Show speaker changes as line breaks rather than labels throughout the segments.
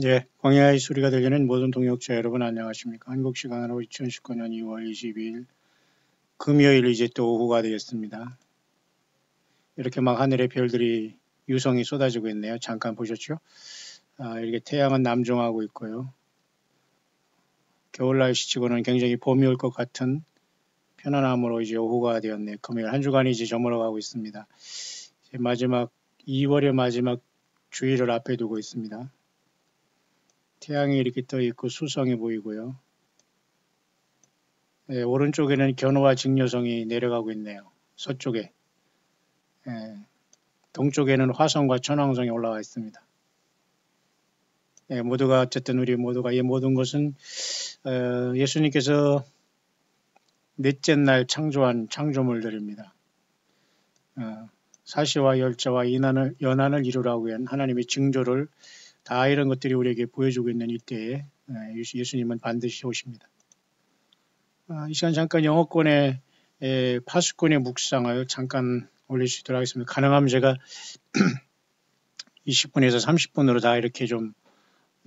예, 광야의 소리가 들리는 모든 동역자 여러분 안녕하십니까? 한국 시간으로 2019년 2월 22일 금요일 이제 또 오후가 되었습니다. 이렇게 막 하늘의 별들이 유성이 쏟아지고 있네요. 잠깐 보셨죠? 이렇게 태양은 남종하고 있고요. 겨울 날씨치고는 굉장히 봄이 올 것 같은 편안함으로 이제 오후가 되었네요. 금요일 한 주간이 이제 저물어가고 있습니다. 이제 마지막 2월의 마지막 주일을 앞에 두고 있습니다. 태양이 이렇게 떠 있고 수성이 보이고요. 예, 오른쪽에는 견호와 직녀성이 내려가고 있네요. 서쪽에. 예, 동쪽에는 화성과 천왕성이 올라와 있습니다. 예, 모두가 어쨌든 우리 모두가 이 모든 것은 예수님께서 넷째 날 창조한 창조물들입니다. 사시와 열자와 연한을 이루라고 한 하나님의 징조를 다 이런 것들이 우리에게 보여주고 있는 이때에 예수님은 반드시 오십니다. 이 시간 잠깐 영어권의 파수꾼의 묵상을 잠깐 올릴 수 있도록 하겠습니다. 가능하면 제가 20분에서 30분으로 다 이렇게 좀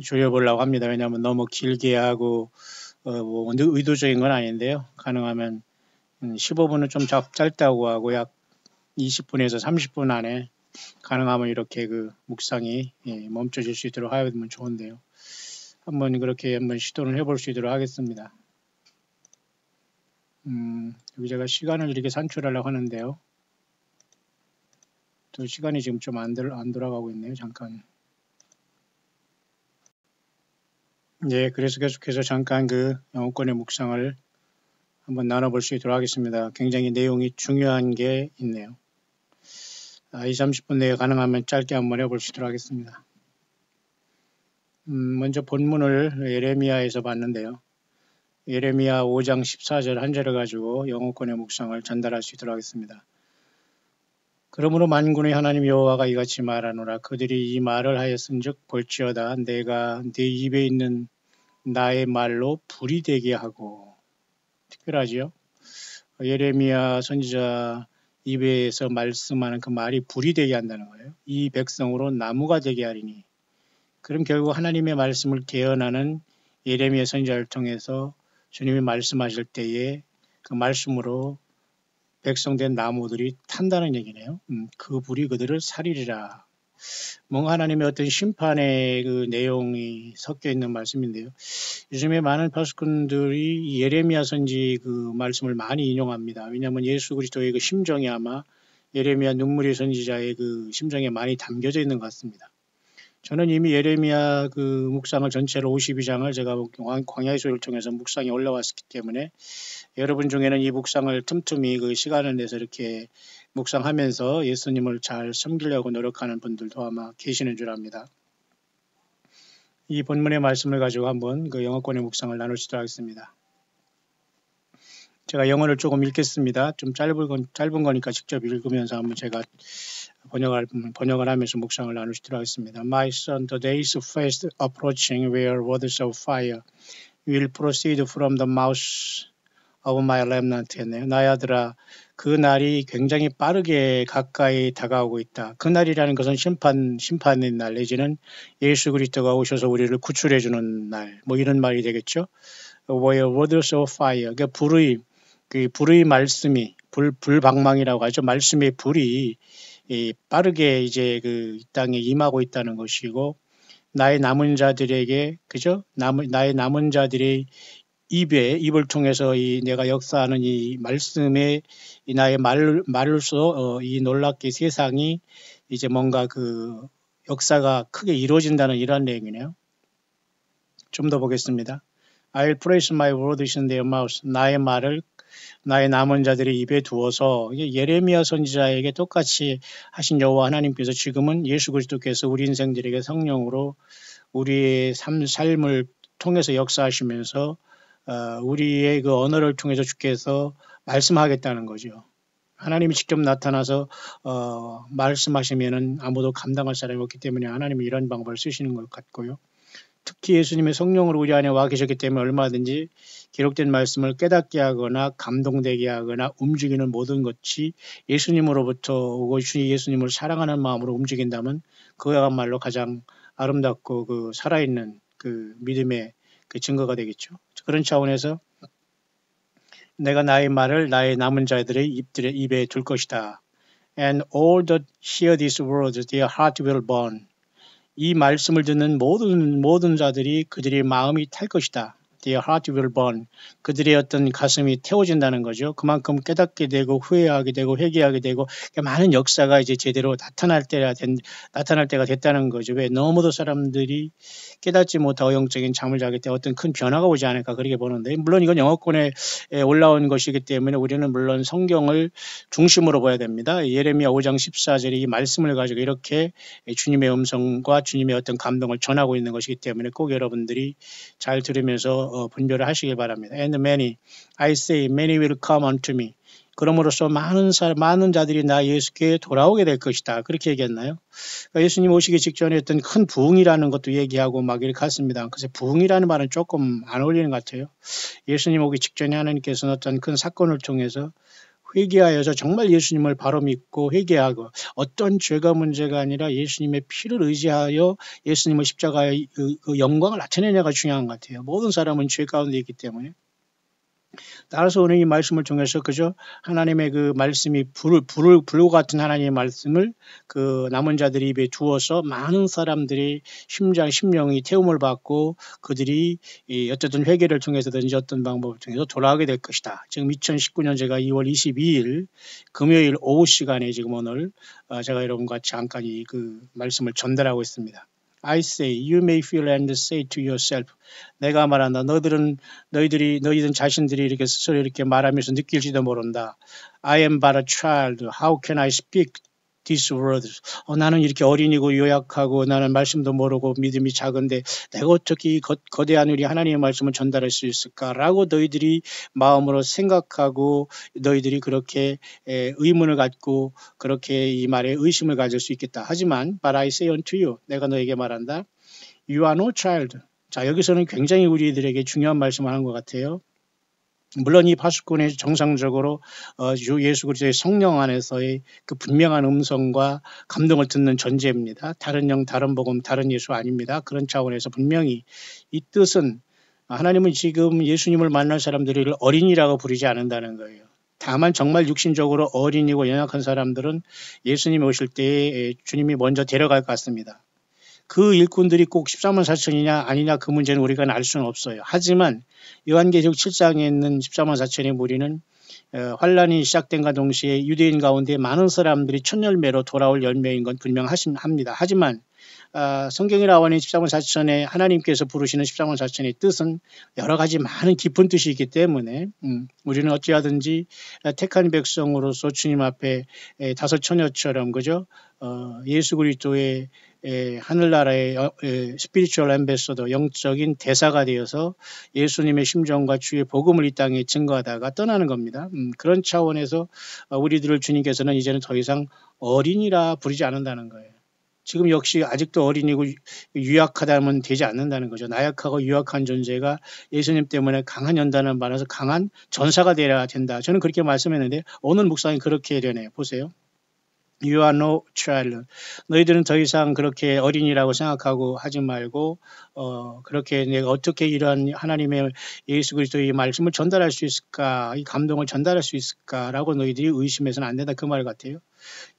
줄여보려고 합니다. 왜냐하면 너무 길게 하고 뭐 의도적인 건 아닌데요. 가능하면 15분은 좀 짧다고 하고 약 20분에서 30분 안에 가능하면 이렇게 그 묵상이 멈춰질 수 있도록 하면 좋은데요. 한번 그렇게 한번 시도를 해볼 수 있도록 하겠습니다. 여기 제가 시간을 이렇게 산출하려고 하는데요. 또 시간이 지금 좀 안 돌아가고 있네요. 잠깐. 예, 그래서 계속해서 잠깐 그 영어권의 묵상을 한번 나눠볼 수 있도록 하겠습니다. 굉장히 내용이 중요한 게 있네요. 20, 30분 내에 가능하면 짧게 한번 해볼 수 있도록 하겠습니다. 먼저 본문을 예레미야에서 봤는데요. 예레미야 5장 14절 한 절을 가지고 영어권의 묵상을 전달할 수 있도록 하겠습니다. 그러므로 만군의 하나님 여호와가 이같이 말하노라. 그들이 이 말을 하였은즉 볼지어다 내가 네 입에 있는 나의 말로 불이 되게 하고. 특별하지요? 예레미야 선지자 입에서 말씀하는 그 말이 불이 되게 한다는 거예요. 이 백성으로 나무가 되게 하리니. 그럼 결국 하나님의 말씀을 개헌하는 예레미야 선지자를 통해서 주님이 말씀하실 때에 그 말씀으로 백성된 나무들이 탄다는 얘기네요. 그 불이 그들을 살리리라. 뭔가 하나님의 어떤 심판의 그 내용이 섞여 있는 말씀인데요. 요즘에 많은 파수꾼들이 예레미야 선지 그 말씀을 많이 인용합니다. 왜냐하면 예수 그리스도의 그 심정이 아마 예레미야 눈물의 선지자의 그 심정에 많이 담겨져 있는 것 같습니다. 저는 이미 예레미야 그 묵상을 전체로 52장을 제가 광야의 소리를 통해서 묵상이 올라왔기 때문에 여러분 중에는 이 묵상을 틈틈이 그 시간을 내서 이렇게 묵상하면서 예수님을 잘 섬기려고 노력하는 분들도 아마 계시는 줄 압니다. 이 본문의 말씀을 가지고 한번 그 영어권의 묵상을 나눌 수 있도록 하겠습니다. 제가 영어를 조금 읽겠습니다. 좀 짧은 거니까 직접 읽으면서 한번 제가 번역을 하면서 묵상을 나눌 수 있도록 하겠습니다. My son, the days fast approaching where waters of fire will proceed from the mouth of my remnant 했네요. 나의 아들아, 그 날이 굉장히 빠르게 가까이 다가오고 있다. 그 날이라는 것은 심판의 날 내지는 예수 그리스도가 오셔서 우리를 구출해 주는 날, 뭐 이런 말이 되겠죠. Where waters of fire, 그 불의 말씀이 불방망이라고 하죠. 말씀의 불이 빠르게 이제 그 땅에 임하고 있다는 것이고, 나의 남은 자들에게 그죠? 나의 남은 자들의 입을 통해서 내가 역사하는 이 말씀의 이 나의 말로서 이 놀랍게 세상이 이제 뭔가 그 역사가 크게 이루어진다는 이런 내용이네요. 좀 더 보겠습니다. I'll place my words in their mouth. 나의 말을 나의 남은 자들의 입에 두어서 예레미야 선지자에게 똑같이 하신 여호와 하나님께서 지금은 예수 그리스도께서 우리 인생들에게 성령으로 우리의 삶을 통해서 역사하시면서 우리의 그 언어를 통해서 주께서 말씀하겠다는 거죠. 하나님이 직접 나타나서 말씀하시면은 아무도 감당할 사람이 없기 때문에 하나님이 이런 방법을 쓰시는 것 같고요. 특히 예수님의 성령으로 우리 안에 와 계셨기 때문에 얼마든지 기록된 말씀을 깨닫게 하거나 감동되게 하거나 움직이는 모든 것이 예수님으로부터 오고 예수님을 사랑하는 마음으로 움직인다면 그야말로 가장 아름답고 그 살아있는 그 믿음의 그 증거가 되겠죠. 그런 차원에서 내가 나의 말을 나의 남은 자들의 입에 둘 것이다. And all that hear these words, their heart will burn. 이 말씀을 듣는 모든 자들이 그들의 마음이 탈 것이다. Their heart will burn. 그들의 어떤 가슴이 태워진다는 거죠. 그만큼 깨닫게 되고 후회하게 되고 회개하게 되고 많은 역사가 이제 제대로 나타날 때가 됐다는 거죠. 왜 너무도 사람들이 깨닫지 못하고 영적인 잠을 자게 때 어떤 큰 변화가 오지 않을까 그렇게 보는데, 물론 이건 영어권에 올라온 것이기 때문에 우리는 물론 성경을 중심으로 봐야 됩니다. 예레미야 5장 14절에 이 말씀을 가지고 이렇게 주님의 음성과 주님의 어떤 감동을 전하고 있는 것이기 때문에 꼭 여러분들이 잘 들으면서 분별을 하시길 바랍니다. And many, I say, many will come unto me. 그러므로써 많은 자들이 나 예수께 돌아오게 될 것이다. 그렇게 얘기했나요? 그러니까 예수님 오시기 직전에 어떤 큰 부흥이라는 것도 얘기하고 막 이렇게 갔습니다. 그래서 부흥이라는 말은 조금 안 어울리는 것 같아요. 예수님 오기 직전에 하나님께서는 어떤 큰 사건을 통해서 회개하여서 정말 예수님을 바로 믿고 회개하고 어떤 죄가 문제가 아니라 예수님의 피를 의지하여 예수님의 십자가의 그 영광을 나타내냐가 중요한 것 같아요. 모든 사람은 죄 가운데 있기 때문에. 따라서 오늘 이 말씀을 통해서 그저 하나님의 그 말씀이 불과 같은 하나님의 말씀을 그 남은 자들의 입에 두어서 많은 사람들이 심령이 태움을 받고 그들이 어쨌든 회개를 통해서든지 어떤 방법을 통해서 돌아오게 될 것이다. 지금 2019년 제가 2월 22일 금요일 오후 시간에 지금 오늘 제가 여러분과 잠깐 그 말씀을 전달하고 있습니다. I say, you may feel and say to yourself. 내가 말한다. 너희들은 자신들이 이렇게 스스로 이렇게 말하면서 느낄지도 모른다. I am but a child. How can I speak these words? 나는 이렇게 어린이고 요약하고 나는 말씀도 모르고 믿음이 작은데 내가 어떻게 이 거대한 우리 하나님의 말씀을 전달할 수 있을까라고 너희들이 마음으로 생각하고 너희들이 그렇게 의문을 갖고 그렇게 이 말에 의심을 가질 수 있겠다. 하지만 but I say unto you. 내가 너에게 말한다. You are no child. 자, 여기서는 굉장히 우리들에게 중요한 말씀을 하는 것 같아요. 물론 이 파수꾼이 정상적으로 주 예수 그리스도의 성령 안에서의 그 분명한 음성과 감동을 듣는 존재입니다. 다른 영, 다른 복음, 다른 예수 아닙니다. 그런 차원에서 분명히 이 뜻은 하나님은 지금 예수님을 만날 사람들을 어린이라고 부르지 않는다는 거예요. 다만 정말 육신적으로 어린이고 연약한 사람들은 예수님이 오실 때 주님이 먼저 데려갈 것 같습니다. 그 일꾼들이 꼭 14만 4천이냐 아니냐 그 문제는 우리가 알 수는 없어요. 하지만 요한계시록 7장에 있는 14만 4천의 무리는 환란이 시작된과 동시에 유대인 가운데 많은 사람들이 첫 열매로 돌아올 열매인 건 분명합니다. 하지만 성경에 나오는 14만 4천의 하나님께서 부르시는 14만 4천의 뜻은 여러 가지 많은 깊은 뜻이 있기 때문에 우리는 어찌하든지 택한 백성으로서 주님 앞에 다섯 처녀처럼 그죠? 예수 그리스도의 하늘나라의 스피리추얼 앰베서더 영적인 대사가 되어서 예수님의 심정과 주의 복음을 이 땅에 증거하다가 떠나는 겁니다. 그런 차원에서 우리들을 주님께서는 이제는 더 이상 어린이라 부르지 않는다는 거예요. 지금 역시 아직도 어린이고 유약하다면 되지 않는다는 거죠. 나약하고 유약한 존재가 예수님 때문에 강한 연단을 받아서 강한 전사가 되어야 된다. 저는 그렇게 말씀했는데 오늘 묵상이 그렇게 되네요. 보세요. You are no child. 너희들은 더 이상 그렇게 어린이라고 생각하고 하지 말고 그렇게 내가 어떻게 이러한 하나님의 예수 그리스도의 말씀을 전달할 수 있을까, 이 감동을 전달할 수 있을까라고 너희들이 의심해서는 안 된다 그 말 같아요.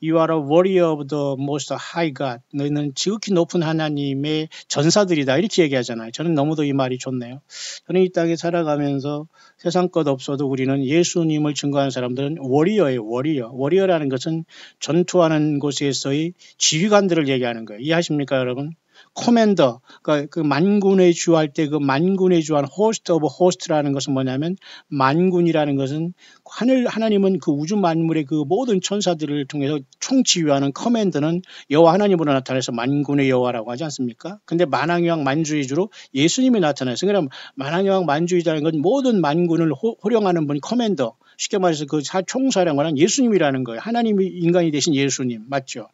You are a warrior of the most high God. 너희는 지극히 높은 하나님의 전사들이다 이렇게 얘기하잖아요. 저는 너무도 이 말이 좋네요. 저는 이 땅에 살아가면서 세상 것 없어도 우리는 예수님을 증거하는 사람들은 워리어예요. 워리어라는 것은 전투하는 곳에서의 지휘관들을 얘기하는 거예요. 이해하십니까 여러분? 커맨더, 그 만군의 주 할 때 그 만군의 주한 호스트 오브 호스트라는 것은 뭐냐면 만군이라는 것은 하나님은 그 우주 만물의 그 모든 천사들을 통해서 총지휘하는 커맨더는 여호와 하나님으로 나타나서 만군의 여호와라고 하지 않습니까? 근데 만왕왕 만주의주로 예수님이 나타나서 그럼 만왕왕 만주의자라는 건 모든 만군을 호령하는 분이 커맨더, 쉽게 말해서 그 총사령관은 예수님이라는 거예요. 하나님이 인간이 되신 예수님 맞죠?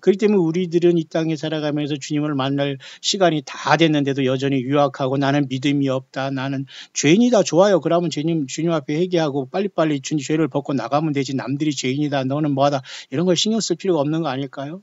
그렇기 때문에 우리들은 이 땅에 살아가면서 주님을 만날 시간이 다 됐는데도 여전히 유약하고 나는 믿음이 없다. 나는 죄인이다. 좋아요. 그러면 주님 앞에 회개하고 빨리빨리 주님 죄를 벗고 나가면 되지. 남들이 죄인이다. 너는 뭐하다. 이런 걸 신경 쓸 필요가 없는 거 아닐까요?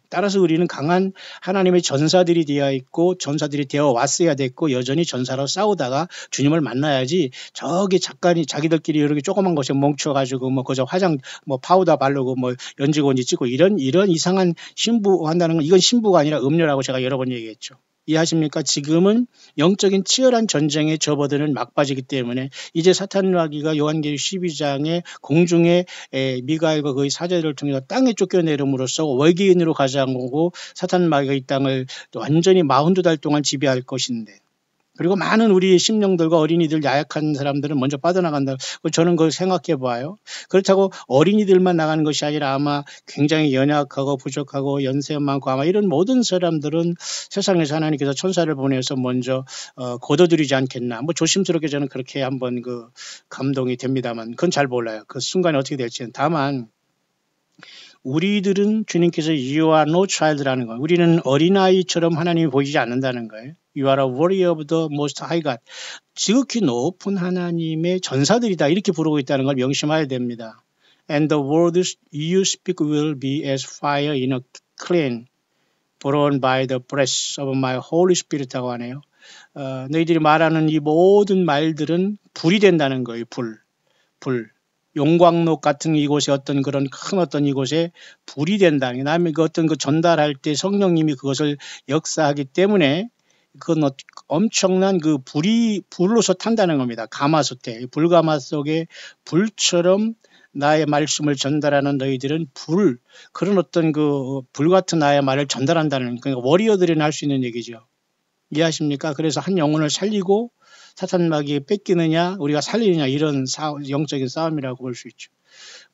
따라서 우리는 강한 하나님의 전사들이 되어 있고 전사들이 되어 왔어야 됐고 여전히 전사로 싸우다가 주님을 만나야지 저기 작가니 자기들끼리 이렇게 조그만 것에 뭉쳐가지고 뭐 그저 화장 뭐 파우더 바르고 뭐 연지곤지 찍고 이런 이상한 신부한다는 건 이건 신부가 아니라 음료라고 제가 여러 번 얘기했죠. 이해하십니까? 지금은 영적인 치열한 전쟁에 접어드는 막바지기 때문에 이제 사탄 마귀가 요한계시록 12장에 공중에 미가엘과 그의 사제들을 통해서 땅에 쫓겨내름으로써 외계인으로 가져오고 사탄 마귀가 이 땅을 완전히 42달 동안 지배할 것인데 그리고 많은 우리의 심령들과 어린이들 야약한 사람들은 먼저 빠져나간다. 저는 그걸 생각해 봐요. 그렇다고 어린이들만 나가는 것이 아니라 아마 굉장히 연약하고 부족하고 연세 많고 아마 이런 모든 사람들은 세상에서 하나님께서 천사를 보내서 먼저 거둬들이지 않겠나. 뭐 조심스럽게 저는 그렇게 한번 그 감동이 됩니다만 그건 잘 몰라요. 그 순간이 어떻게 될지는. 다만 우리들은 주님께서 You are no child라는 거. 우리는 어린아이처럼 하나님이 보이지 않는다는 거예요. You are a warrior of the most high God. 지극히 높은 하나님의 전사들이다. 이렇게 부르고 있다는 걸 명심해야 됩니다. And the words you speak will be as fire in a clean, born by the breath of my Holy Spirit라고 하네요. 너희들이 말하는 이 모든 말들은 불이 된다는 거예요. 불. 용광로 같은 이곳에 어떤 그런 큰 어떤 이곳에 불이 된다는 게 남의 그 어떤 그 전달할 때 성령님이 그것을 역사하기 때문에 그건 엄청난 그 불로서 탄다는 겁니다. 가마솥에 불가마 속에 불처럼 나의 말씀을 전달하는 너희들은 그런 어떤 그 불 같은 나의 말을 전달한다는 그러니까 워리어들이 할 수 있는 얘기죠. 이해하십니까? 그래서 한 영혼을 살리고 사탄 마귀에 뺏기느냐 우리가 살리느냐 이런 영적인 싸움이라고 볼 수 있죠.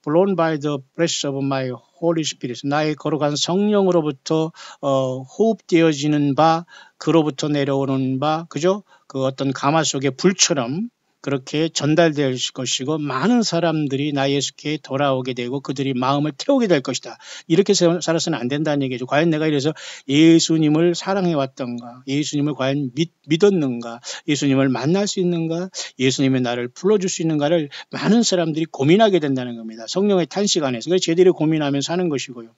Blown by the breath of my Holy Spirit. 나의 거룩한 성령으로부터 호흡되어지는 바 그로부터 내려오는 바 그죠? 그 어떤 가마 속의 불처럼 그렇게 전달될 것이고 많은 사람들이 나 예수께 돌아오게 되고 그들이 마음을 태우게 될 것이다. 이렇게 살아서는 안 된다는 얘기죠. 과연 내가 이래서 예수님을 사랑해 왔던가 예수님을 과연 믿었는가 예수님을 만날 수 있는가 예수님의 나를 불러줄 수 있는가를 많은 사람들이 고민하게 된다는 겁니다. 성령의 탄식 안에서. 그래서 제대로 고민하면서 하는 것이고요.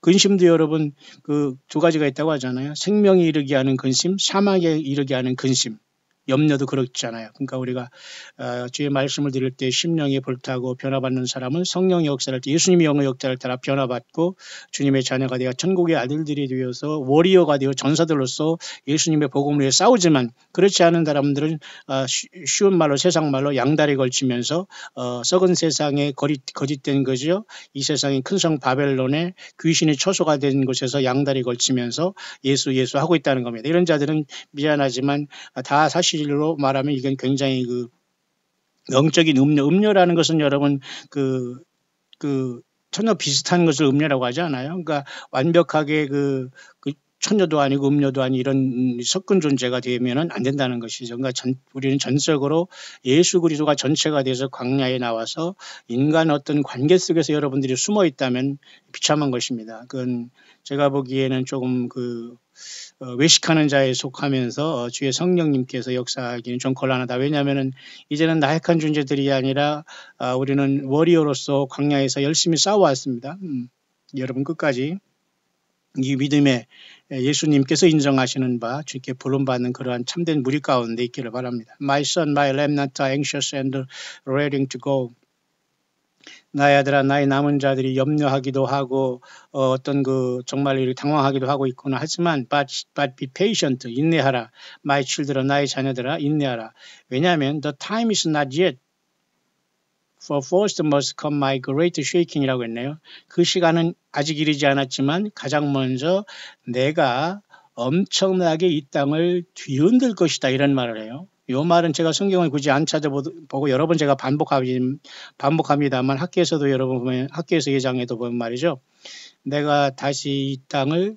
근심도 여러분 그 두 가지가 있다고 하잖아요. 생명에 이르게 하는 근심, 사망에 이르게 하는 근심. 염려도 그렇잖아요. 그러니까 우리가 주의 말씀을 들을 때 심령이 불타고 변화받는 사람은 성령의 역사를 예수님의 영의 역사를 따라 변화받고 주님의 자녀가 되어 천국의 아들들이 되어서 워리어가 되어 전사들로서 예수님의 복음을 위해 싸우지만 그렇지 않은 사람들은 쉬운 말로 세상 말로 양다리 걸치면서 썩은 세상에 거짓된 거죠. 이 세상의 큰 성 바벨론에 귀신이 처소가 된 곳에서 양다리 걸치면서 예수 하고 있다는 겁니다. 이런 자들은 미안하지만 다 사실 로 말하면 이건 굉장히 그 영적인 음료라는 것은 여러분 그 전혀 비슷한 것을 음료라고 하지 않아요. 그러니까 완벽하게 그 천녀도 아니고 음료도 아닌 이런 섞은 존재가 되면은 안 된다는 것이죠. 그러니까 우리는 전적으로 예수 그리스도가 전체가 돼서 광야에 나와서 인간 어떤 관계 속에서 여러분들이 숨어 있다면 비참한 것입니다. 그건 제가 보기에는 조금 외식하는 자에 속하면서 주의 성령님께서 역사하기는 좀 곤란하다. 왜냐하면은 이제는 나약한 존재들이 아니라 우리는 워리어로서 광야에서 열심히 싸워왔습니다. 여러분 끝까지 이 믿음에 예수님께서 인정하시는 바 주께 부름받는 그러한 참된 무리 가운데 있기를 바랍니다. My son, my remnant are anxious and ready to go. 나의 아들아 나의 남은 자들이 염려하기도 하고 어떤 정말 당황하기도 하고 있구나 하지만 but be patient 인내하라. My children 나의 자녀들아 인내하라. 왜냐하면 the time is not yet for first must come my great shaking이라고 했네요. 그 시간은 아직 이르지 않았지만 가장 먼저 내가 엄청나게 이 땅을 뒤흔들 것이다 이런 말을 해요. 이 말은 제가 성경을 굳이 안 찾아보고 여러 번 제가 반복합니다만 학교에서도 여러분 보면 학교에서 예장에도 보면 말이죠. 내가 다시 이 땅을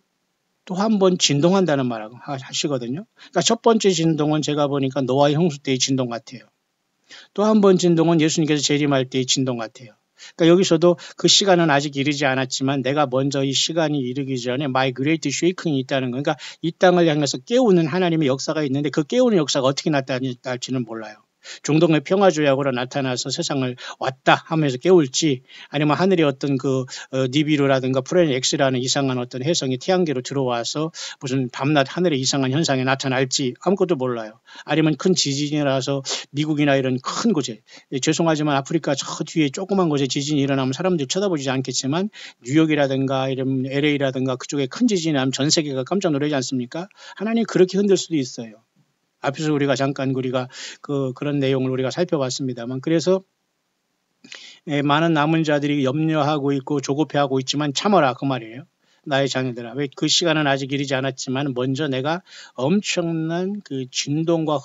또 한 번 진동한다는 말을 하시거든요. 그러니까 첫 번째 진동은 제가 보니까 노아의 홍수 때의 진동 같아요. 또 한 번 진동은 예수님께서 재림할 때의 진동 같아요. 그러니까 여기서도 그 시간은 아직 이르지 않았지만 내가 먼저 이 시간이 이르기 전에 My Great Shaking이 있다는 거. 그러니까 이 땅을 향해서 깨우는 하나님의 역사가 있는데 그 깨우는 역사가 어떻게 나타날지는 몰라요. 중동의 평화조약으로 나타나서 세상을 왔다 하면서 깨울지 아니면 하늘의 어떤 그 니비루라든가 프레네 X라는 이상한 어떤 해성이 태양계로 들어와서 무슨 밤낮 하늘의 이상한 현상이 나타날지 아무것도 몰라요. 아니면 큰 지진이라서 미국이나 이런 큰 곳에 죄송하지만 아프리카 저 뒤에 조그만 곳에 지진이 일어나면 사람들이 쳐다보지 않겠지만 뉴욕이라든가 이런 LA라든가 그쪽에 큰 지진이 나면 전 세계가 깜짝 놀라지 않습니까? 하나님 그렇게 흔들 수도 있어요. 앞에서 우리가 잠깐 그런 내용을 우리가 살펴봤습니다만 그래서 많은 남은 자들이 염려하고 있고 조급해하고 있지만 참아라 그 말이에요. 나의 자녀들아 왜 그 시간은 아직 이르지 않았지만 먼저 내가 엄청난 그 진동과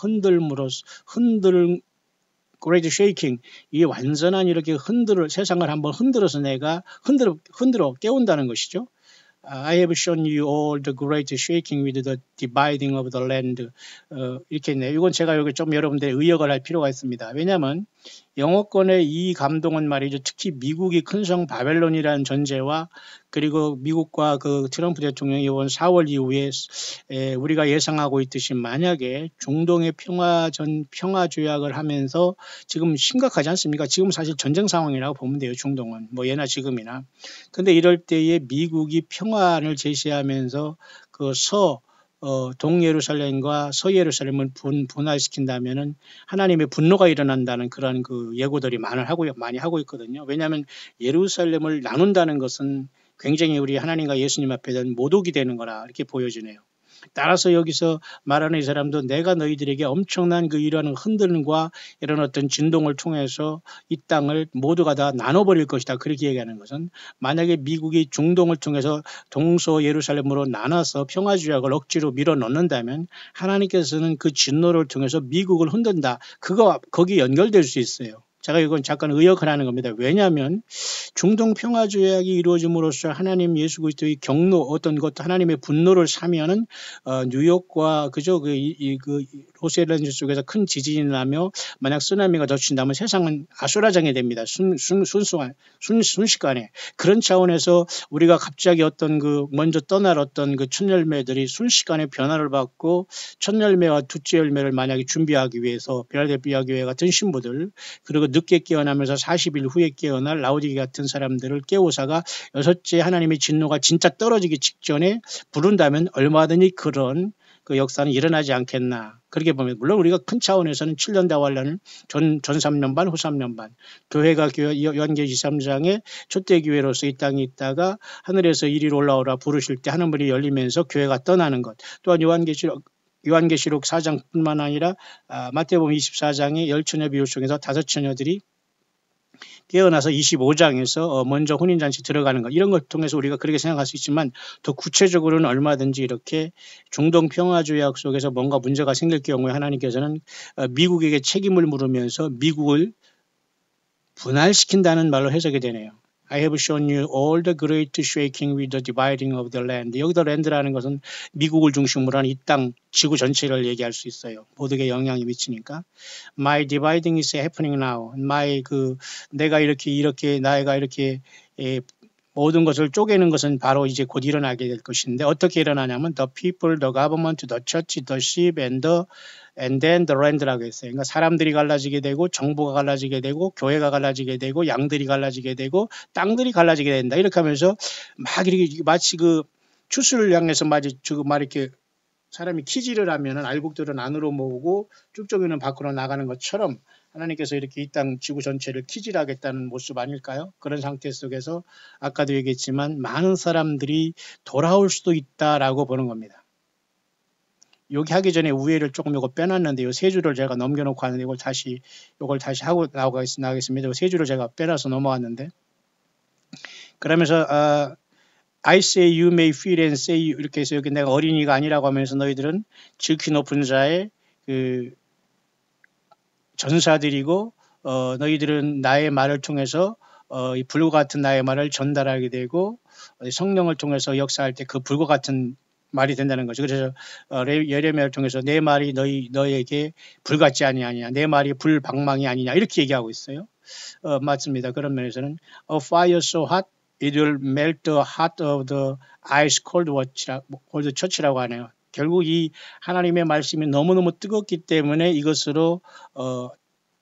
great shaking 이 완전한 이렇게 세상을 한번 흔들어서 내가 흔들어 깨운다는 것이죠. I have shown you all the great shaking with the dividing of the land. 이렇게 있네요. 이건 제가 여기 좀 여러분들의 의역을 할 필요가 있습니다. 왜냐하면 영어권의 이 감동은 말이죠. 특히 미국이 큰 성 바벨론이라는 전제와 그리고 미국과 그 트럼프 대통령이 이번 4월 이후에 우리가 예상하고 있듯이 만약에 중동의 평화 조약을 하면서 지금 심각하지 않습니까? 지금 사실 전쟁 상황이라고 보면 돼요. 중동은 뭐 예나 지금이나. 근데 이럴 때에 미국이 평화를 제시하면서 그 동예루살렘과 서예루살렘을 분할시킨다면은 하나님의 분노가 일어난다는 그런 그 예고들이 많이 하고 있거든요. 왜냐하면 예루살렘을 나눈다는 것은 굉장히 우리 하나님과 예수님 앞에 대한 모독이 되는 거라 이렇게 보여지네요. 따라서 여기서 말하는 이 사람도 내가 너희들에게 엄청난 그 이러한 흔들림과 이런 어떤 진동을 통해서 이 땅을 모두가 다 나눠버릴 것이다. 그렇게 얘기하는 것은 만약에 미국이 중동을 통해서 동서 예루살렘으로 나눠서 평화조약을 억지로 밀어넣는다면 하나님께서는 그 진노를 통해서 미국을 흔든다. 거기 연결될 수 있어요. 제가 이건 잠깐 의역을 하는 겁니다. 왜냐하면 중동 평화조약이 이루어짐으로써 하나님 예수 그리스도의 경로 어떤 것 하나님의 분노를 사면은 뉴욕과 로스앤젤레스 쪽에서 큰 지진이 나며 만약 쓰나미가 덮친다면 세상은 아수라장이 됩니다. 순식간에 그런 차원에서 우리가 갑자기 어떤 먼저 떠날 어떤 첫 열매들이 순식간에 변화를 받고 첫 열매와 둘째 열매를 만약에 준비하기 위해서 빌라델피아 교회 같은 신부들 그리고 늦게 깨어나면서 40일 후에 깨어날 라우디게 같은 사람들을 깨우사가 여섯째 하나님의 진노가 진짜 떨어지기 직전에 부른다면 얼마든지 그런 그 역사는 일어나지 않겠나. 그렇게 보면 물론 우리가 큰 차원에서는 7년 다환란은 전 3년 반, 후 3년 반. 교회가 요한계시록 23장에 초대 교회로서 이 땅에 있다가 하늘에서 이리로 올라오라 부르실 때 하늘문이 열리면서 교회가 떠나는 것. 또한 요한계시록 4장뿐만 아니라 마태복음 24장의 10처녀 비유 중에서 5처녀들이 깨어나서 25장에서 먼저 혼인잔치 들어가는 것 이런 걸 통해서 우리가 그렇게 생각할 수 있지만 더 구체적으로는 얼마든지 이렇게 중동 평화조약 속에서 뭔가 문제가 생길 경우에 하나님께서는 미국에게 책임을 물으면서 미국을 분할시킨다는 말로 해석이 되네요. I have shown you all the great shaking with the dividing of the land. 여기서 랜드라는 것은 미국을 중심으로 한 이 땅, 지구 전체를 얘기할 수 있어요. 모두에게 영향이 미치니까. My dividing is happening now. 내가 이렇게 모든 것을 쪼개는 것은 바로 이제 곧 일어나게 될 것인데 어떻게 일어나냐면 the people, the government, the church, the sheep and then the land라고 했어요. 그러니까 사람들이 갈라지게 되고 정부가 갈라지게 되고 교회가 갈라지게 되고 양들이 갈라지게 되고 땅들이 갈라지게 된다. 이렇게 하면서 막 이렇게 마치 추수를 향해서 이렇게 사람이 키질을 하면은 알곡들은 안으로 모으고 쭉정이는 밖으로 나가는 것처럼 하나님께서 이렇게 이 땅 지구 전체를 키질하겠다는 모습 아닐까요? 그런 상태 속에서 아까도 얘기했지만 많은 사람들이 돌아올 수도 있다라고 보는 겁니다. 여기 하기 전에 우회를 조금 이거 빼놨는데 요 세 줄을 제가 넘겨놓고 하는데 이걸 다시 하고 나가겠습니다. 요 세 줄을 제가 빼놔서 넘어왔는데 그러면서 I say you may fear and say you 이렇게 해서 여기 내가 어린이가 아니라고 하면서 너희들은 지극히 높은 자의 전사들이고 너희들은 나의 말을 통해서 이 불과 같은 나의 말을 전달하게 되고 성령을 통해서 역사할 때 그 불과 같은 말이 된다는 거죠. 그래서 예레미야를 통해서 내 말이 너에게 불같지 아니하냐, 내 말이 불방망이 아니냐 이렇게 얘기하고 있어요. 맞습니다. 그런 면에서는 a fire so hot it will melt the heart of the ice cold church라고 하네요. 결국 이 하나님의 말씀이 너무너무 뜨겁기 때문에 이것으로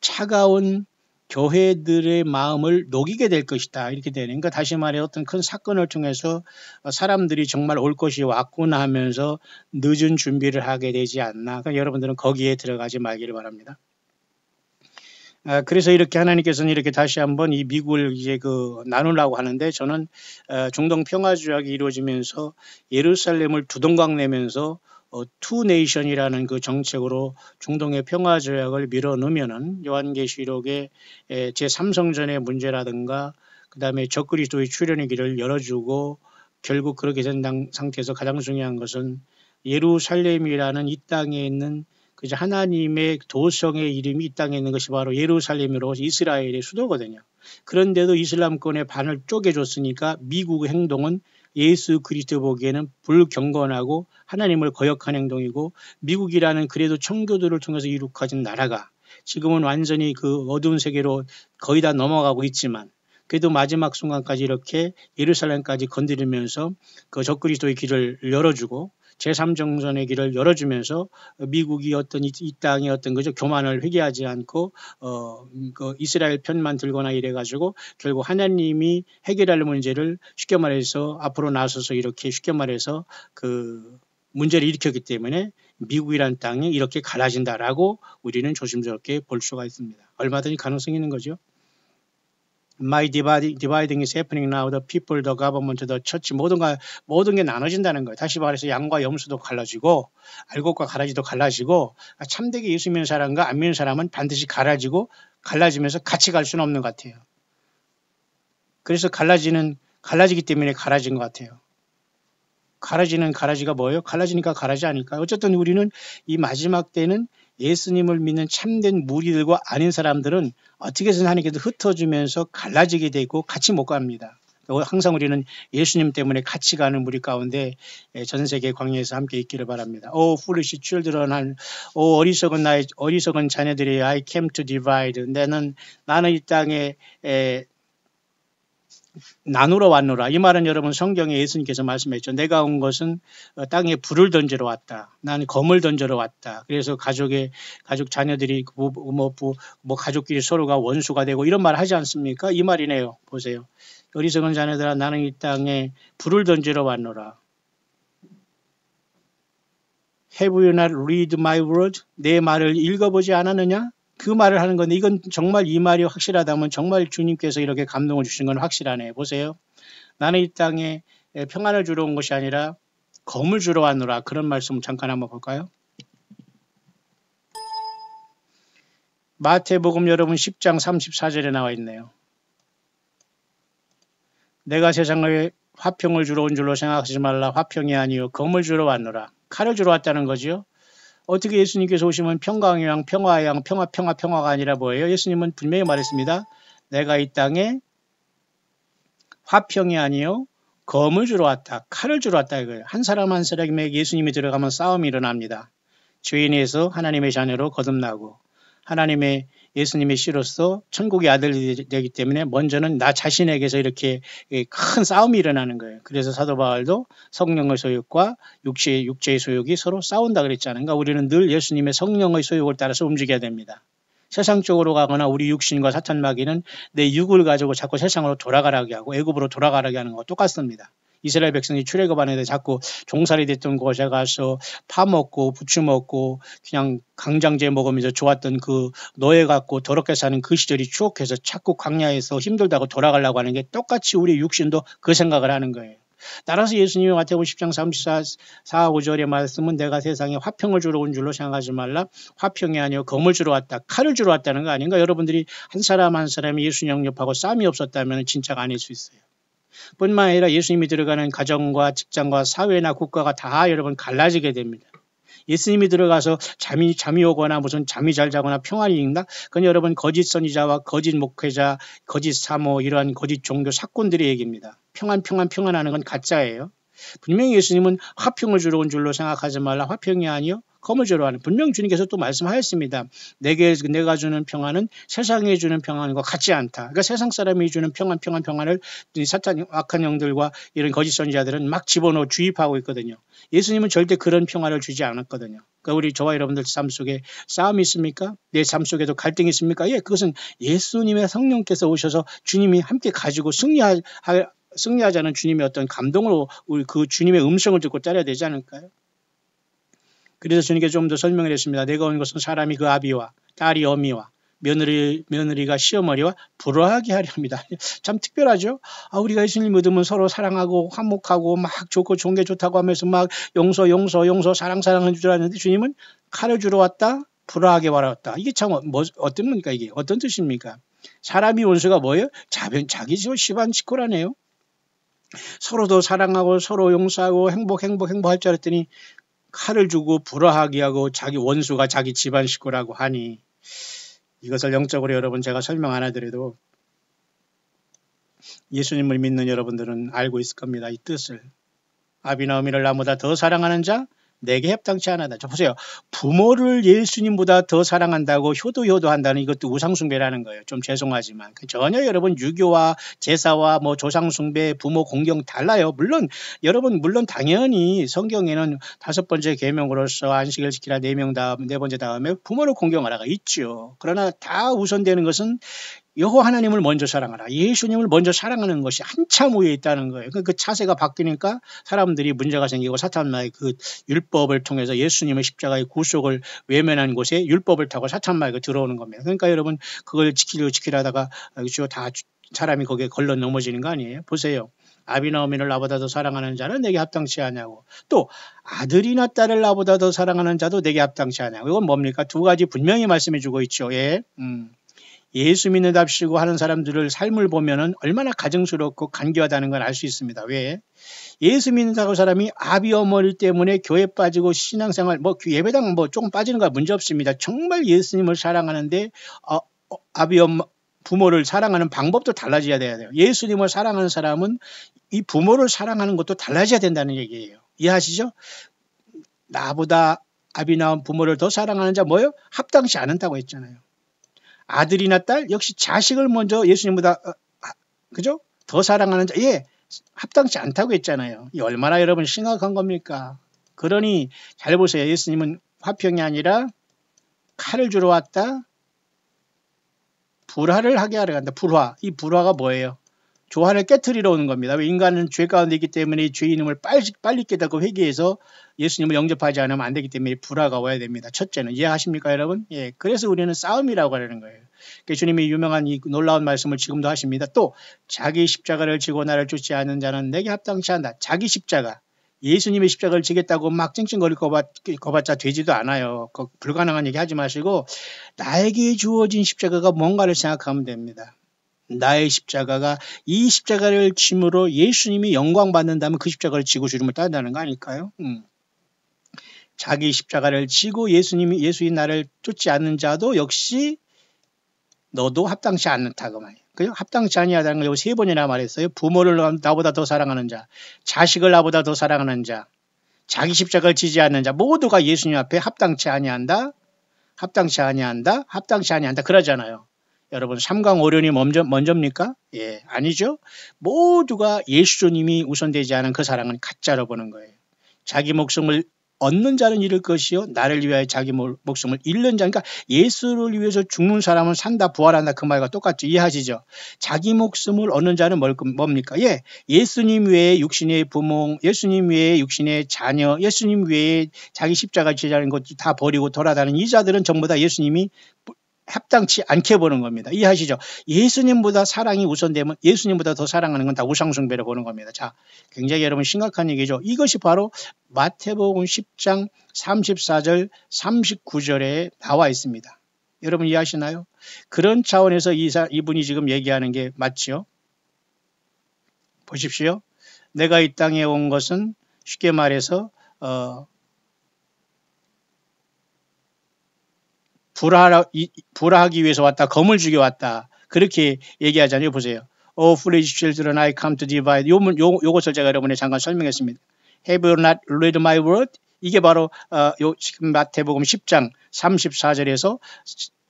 차가운 교회들의 마음을 녹이게 될 것이다. 이렇게 되는. 그러니까 다시 말해 어떤 큰 사건을 통해서 사람들이 정말 올 것이 왔구나 하면서 늦은 준비를 하게 되지 않나. 그러니까 여러분들은 거기에 들어가지 말기를 바랍니다. 그래서 이렇게 하나님께서는 이렇게 다시 한번 이 미국을 이제 나누려고 하는데 저는 중동 평화 조약이 이루어지면서 예루살렘을 두 동강 내면서 투 네이션이라는 그 정책으로 중동의 평화 조약을 밀어넣으면은 요한계시록의 제3성전의 문제라든가 그다음에 적그리스도의 출현의 길을 열어주고 결국 그렇게 된 상태에서 가장 중요한 것은 예루살렘이라는 이 땅에 있는 그저 하나님의 도성의 이름이 이 땅에 있는 것이 바로 예루살렘으로 이스라엘의 수도거든요. 그런데도 이슬람권의 반을 쪼개줬으니까 미국의 행동은 예수 그리스도 보기에는 불경건하고 하나님을 거역한 행동이고 미국이라는 그래도 청교도를 통해서 이룩해진 나라가 지금은 완전히 그 어두운 세계로 거의 다 넘어가고 있지만 그래도 마지막 순간까지 이렇게 예루살렘까지 건드리면서 그 적그리스도의 길을 열어주고 제3정전의 길을 열어주면서 미국이 어떤 이 땅의 어떤 거죠 교만을 회개하지 않고 그 이스라엘 편만 들거나 이래가지고 결국 하나님이 해결할 문제를 쉽게 말해서 앞으로 나서서 이렇게 쉽게 말해서 그 문제를 일으켰기 때문에 미국이란 땅이 이렇게 갈라진다라고 우리는 조심스럽게 볼 수가 있습니다. 얼마든지 가능성이 있는 거죠. My dividing is happening now. The people, the government, the church 모든 게 나눠진다는 거예요. 다시 말해서 양과 염소도 갈라지고 알곡과 가라지도 갈라지고 참되게 예수 믿는 사람과 안 믿는 사람은 반드시 갈라지면서 같이 갈 수는 없는 것 같아요. 그래서 갈라지기 때문에 갈라진 것 같아요. 가라지가 뭐예요? 갈라지니까 가라지 아닐까요? 어쨌든 우리는 이 마지막 때는 예수님을 믿는 참된 무리들과 아닌 사람들은 어떻게 해서든 하나님께서 흩어지면서 갈라지게 되고 같이 못 갑니다. 항상 우리는 예수님 때문에 같이 가는 무리 가운데 전 세계 광야에서 함께 있기를 바랍니다. 오 foolish children, 오 어리석은 자녀들이 I came to divide. 나는 이 땅에 나누러 왔노라. 이 말은 여러분 성경에 예수님께서 말씀했죠. 내가 온 것은 땅에 불을 던지러 왔다. 나는 검을 던지러 왔다. 그래서 가족 자녀들이 가족끼리 서로가 원수가 되고 이런 말 하지 않습니까? 이 말이네요. 보세요. 어리석은 자녀들아 나는 이 땅에 불을 던지러 왔노라. Have you not read my word? 내 말을 읽어보지 않았느냐? 그 말을 하는 건데 이건 정말 이 말이 확실하다면 정말 주님께서 이렇게 감동을 주신 건 확실하네. 보세요. 나는 이 땅에 평안을 주러 온 것이 아니라 검을 주러 왔노라. 그런 말씀 잠깐 한번 볼까요? 마태복음 여러분 10장 34절에 나와 있네요. 내가 세상에 화평을 주러 온 줄로 생각하지 말라. 화평이 아니요 검을 주러 왔노라. 칼을 주러 왔다는 거지요. 어떻게 예수님께서 오시면 평강의 왕, 평화의 왕, 평화가 아니라 뭐예요? 예수님은 분명히 말했습니다. 내가 이 땅에 화평이 아니요 검을 주러 왔다. 칼을 주러 왔다 이거예요. 한 사람 한 사람에게 예수님이 들어가면 싸움이 일어납니다. 죄인에서 하나님의 자녀로 거듭나고 하나님의 예수님의 씨로서 천국의 아들이 되기 때문에 먼저는 나 자신에게서 이렇게 큰 싸움이 일어나는 거예요. 그래서 사도 바울도 성령의 소욕과 육체의 소욕이 서로 싸운다 그랬잖아요. 그러니까 우리는 늘 예수님의 성령의 소욕을 따라서 움직여야 됩니다. 세상적으로 가거나 우리 육신과 사탄 마귀는 내 육을 가지고 자꾸 세상으로 돌아가라게 하고 애굽으로 돌아가라게 하는 거 똑같습니다. 이스라엘 백성이 출애굽하는데 자꾸 종살이 됐던 곳에 가서 파먹고 부추먹고 그냥 강장제 먹으면서 좋았던 그 노예 같고 더럽게 사는 그 시절이 추억해서 자꾸 광야에서 힘들다고 돌아가려고 하는 게 똑같이 우리 육신도 그 생각을 하는 거예요. 따라서 예수님이 마태복음 10장 34, 5절의 말씀은 내가 세상에 화평을 주러 온 줄로 생각하지 말라. 화평이 아니요 검을 주러 왔다. 칼을 주러 왔다는 거 아닌가? 여러분들이 한 사람 한 사람이 예수 영접하고 싸움이 없었다면 진짜가 아닐 수 있어요. 뿐만 아니라 예수님이 들어가는 가정과 직장과 사회나 국가가 다 여러분 갈라지게 됩니다. 예수님이 들어가서 잠이 오거나 무슨 잠이 잘 자거나 평안이 있나? 그건 여러분 거짓 선지자와 거짓 목회자, 거짓 사모 이러한 거짓 종교 사건들의 얘기입니다. 평안하는 건 가짜예요. 분명히 예수님은 화평을 주러 온 줄로 생각하지 말라. 화평이 아니요 검을 주러 하는. 분명 주님께서 또 말씀하셨습니다. 내가 주는 평안은 세상에 주는 평안과 같지 않다. 그러니까 세상 사람이 주는 평안을 사탄 악한 영들과 이런 거짓 선지자들은 막 집어넣어 주입하고 있거든요. 예수님은 절대 그런 평안을 주지 않았거든요. 그러니까 우리 저와 여러분들 삶 속에 싸움이 있습니까? 내 삶 속에도 갈등이 있습니까? 예, 그것은 예수님의 성령께서 오셔서 주님이 함께 가지고 승리하자는 주님의 어떤 감동으로 우리 그 주님의 음성을 듣고 따라야 되지 않을까요? 그래서 주님께서 좀 더 설명을 했습니다. 내가 온 것은 사람이 그 아비와 딸이 어미와 며느리가 시어머니와 불화하게 하려 합니다. 참 특별하죠? 우리가 예수님 믿으면 서로 사랑하고 화목하고 막 좋고 좋은 게 좋다고 하면서 막 용서 사랑하는 줄 알았는데 주님은 칼을 주러 왔다? 불화하게 왔다. 이게 참 어떤 겁니까 이게? 어떤 뜻입니까? 사람이 원수가 뭐예요? 자기 집안 식구라네요. 서로도 사랑하고 서로 용서하고 행복할 줄 알았더니 칼을 주고 불화하게 하고 자기 원수가 자기 집안 식구라고 하니 이것을 영적으로 여러분 제가 설명 안 하더라도 예수님을 믿는 여러분들은 알고 있을 겁니다. 이 뜻을. 아비나 어미를 나보다 더 사랑하는 자 내게 합당치 않아다. 저 보세요. 부모를 예수님보다 더 사랑한다고 효도한다는 이것도 우상숭배라는 거예요. 좀 죄송하지만 전혀 여러분 유교와 제사와 뭐 조상숭배, 부모 공경 달라요. 물론 당연히 성경에는 5번째 계명으로서 안식을 지키라 4번째 다음에 부모를 공경하라가 있죠. 그러나 다 우선되는 것은 여호와 하나님을 먼저 사랑하라. 예수님을 먼저 사랑하는 것이 한참 위에 있다는 거예요. 그 차세가 바뀌니까 사람들이 문제가 생기고 사탄마의 그 율법을 통해서 예수님의 십자가의 구속을 외면한 곳에 율법을 타고 사탄마가 들어오는 겁니다. 그러니까 여러분 그걸 지키려 하다가 다 사람이 거기에 걸러 넘어지는 거 아니에요? 보세요. 아비나 어미를 나보다 더 사랑하는 자는 내게 합당치 않냐고. 또 아들이나 딸을 나보다 더 사랑하는 자도 내게 합당치 않냐고. 이건 뭡니까? 두 가지 분명히 말씀해 주고 있죠. 예. 예수 믿는답시고 하는 사람들을 삶을 보면은 얼마나 가증스럽고 간교하다는 걸 알 수 있습니다. 왜? 예수 믿는다고 사람이 아비 어머니 때문에 교회 빠지고 신앙생활 예배당 조금 빠지는 거 문제 없습니다. 정말 예수님을 사랑하는데 아비 엄마 부모를 사랑하는 방법도 달라져야 돼요. 예수님을 사랑하는 사람은 이 부모를 사랑하는 것도 달라져야 된다는 얘기예요. 이해하시죠? 나보다 아비나 부모를 더 사랑하는 자 뭐예요? 합당치 않는다고 했잖아요. 아들이나 딸 역시 자식을 먼저 예수님보다 그죠? 더 사랑하는 자 합당치 않다고 했잖아요. 이 얼마나 여러분 심각한 겁니까? 그러니 잘 보세요. 예수님은 화평이 아니라 칼을 주러 왔다. 불화를 하게 하려 간다. 불화. 이 불화가 뭐예요? 조화를 깨트리러 오는 겁니다. 왜 인간은 죄 가운데 있기 때문에 죄인임을 빨리 깨닫고 회개해서 예수님을 영접하지 않으면 안 되기 때문에 불화가 와야 됩니다. 첫째는 이해하십니까 여러분? 예, 그래서 우리는 싸움이라고 하는 거예요. 그러니까 주님이 유명한 이 놀라운 말씀을 지금도 하십니다. 또 자기 십자가를 지고 나를 쫓지 않는 자는 내게 합당치 않다. 자기 십자가. 예수님의 십자가를 지겠다고 막 찡찡거릴 거봤자 되지도 않아요. 불가능한 얘기 하지 마시고 나에게 주어진 십자가가 뭔가를 생각하면 됩니다. 나의 십자가가 이 십자가를 짐으로 예수님이 영광 받는다면 그 십자가를 지고 주님을 따른다는 거 아닐까요? 자기 십자가를 지고 예수인 나를 쫓지 않는 자도 역시 너도 합당치 않다고 말이에요. 그냥 합당치 아니하다는 걸 3번이나 말했어요. 부모를 나보다 더 사랑하는 자, 자식을 나보다 더 사랑하는 자, 자기 십자가를 지지 않는 자 모두가 예수님 앞에 합당치 아니한다 그러잖아요. 여러분 삼강오륜이 먼저입니까? 예, 아니죠. 모두가 예수님이 우선되지 않은 그 사랑은 가짜로 보는 거예요. 자기 목숨을 얻는 자는 잃을 것이요 나를 위하여 자기 목숨을 잃는 자. 그러니까 예수를 위해서 죽는 사람은 산다 부활한다 그 말과 똑같죠. 이해하시죠? 자기 목숨을 얻는 자는 뭡니까? 예, 예수님 외에 육신의 부모, 예수님 외에 육신의 자녀, 예수님 외에 자기 십자가 지자는 것도 다 버리고 돌아다니는 이 자들은 전부 다 예수님이 합당치 않게 보는 겁니다. 이해하시죠? 예수님보다 사랑이 우선되면 예수님보다 더 사랑하는 건 다 우상숭배로 보는 겁니다. 자, 굉장히 여러분 심각한 얘기죠. 이것이 바로 마태복음 10장 34절 39절에 나와 있습니다. 여러분 이해하시나요? 그런 차원에서 이분이 지금 얘기하는 게 맞죠? 보십시오. 내가 이 땅에 온 것은 쉽게 말해서 불화하기 위해서 왔다. 검을 주게 왔다. 그렇게 얘기하잖아요. 보세요. Oh, foolish children, I come to divide. 요것을 제가 여러분에 잠깐 설명했습니다. Have you not read my word? 이게 바로 요 지금 마태복음 10장 34절에서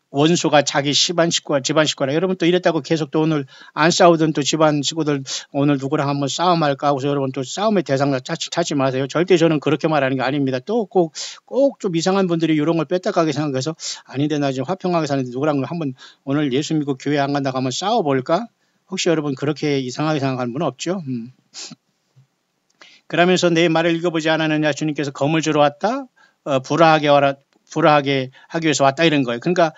원수가 자기 집안 식구라. 여러분 또 이랬다고 계속 또 오늘 안 싸우던 또 집안 식구들 오늘 누구랑 한번 싸움할까 하고서 여러분 또 싸움의 대상 찾지 마세요. 절대 저는 그렇게 말하는 게 아닙니다. 또 꼭 좀 이상한 분들이 이런 걸 뺐다가게 생각해서 아닌데 나 지금 화평하게 사는데 누구랑 한번 오늘 예수 믿고 교회 안 간다고 한번 싸워볼까? 혹시 여러분 그렇게 이상하게 생각하는 분 없죠? 그러면서 내 말을 읽어보지 않았느냐 주님께서 검을 주러 왔다 불화하게 하기 위해서 왔다 이런 거예요. 그러니까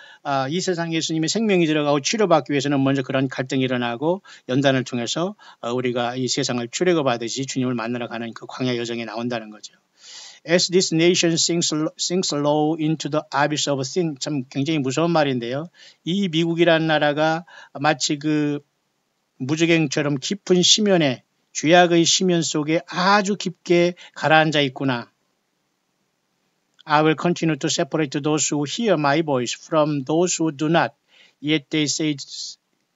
이 세상에 예수님의 생명이 들어가고 치료받기 위해서는 먼저 그런 갈등이 일어나고 연단을 통해서 우리가 이 세상을 출애굽하듯이 주님을 만나러 가는 그 광야 여정에 나온다는 거죠. As this nation sinks low into the abyss of sin. 참 굉장히 무서운 말인데요. 이 미국이라는 나라가 마치 그 무주갱처럼 깊은 심연에 죄악의 심연 속에 아주 깊게 가라앉아 있구나. I will continue to separate those who hear my voice from those who do not. Yet they say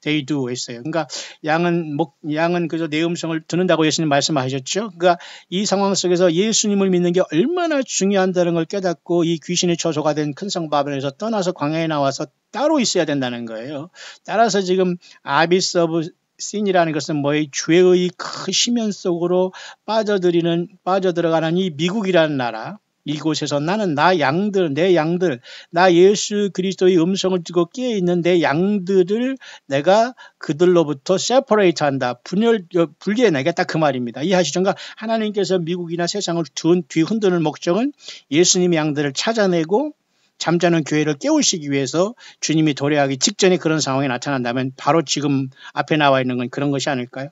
they do 했어요. 그러니까 양은 그저 내 음성을 듣는다고 예수님 말씀하셨죠. 그러니까 이 상황 속에서 예수님을 믿는 게 얼마나 중요한다는 걸 깨닫고 이 귀신의 처소가 된 큰 성 바벨론에서 떠나서 광야에 나와서 따로 있어야 된다는 거예요. 따라서 지금 아비스 오브 신이라는 것은 뭐의 죄의 큰 심연 속으로 빠져들어가는 이 미국이라는 나라. 이곳에서 나는 내 양들, 나 예수 그리스도의 음성을 듣고 깨어있는 내 양들을 내가 그들로부터 세퍼레이트 한다. 분리해내겠다 그 말입니다. 이해하시죠? 그러니까 하나님께서 미국이나 세상을 뒤흔드는 목적은 예수님의 양들을 찾아내고 잠자는 교회를 깨우시기 위해서 주님이 도래하기 직전에 그런 상황이 나타난다면 바로 지금 앞에 나와 있는 건 그런 것이 아닐까요?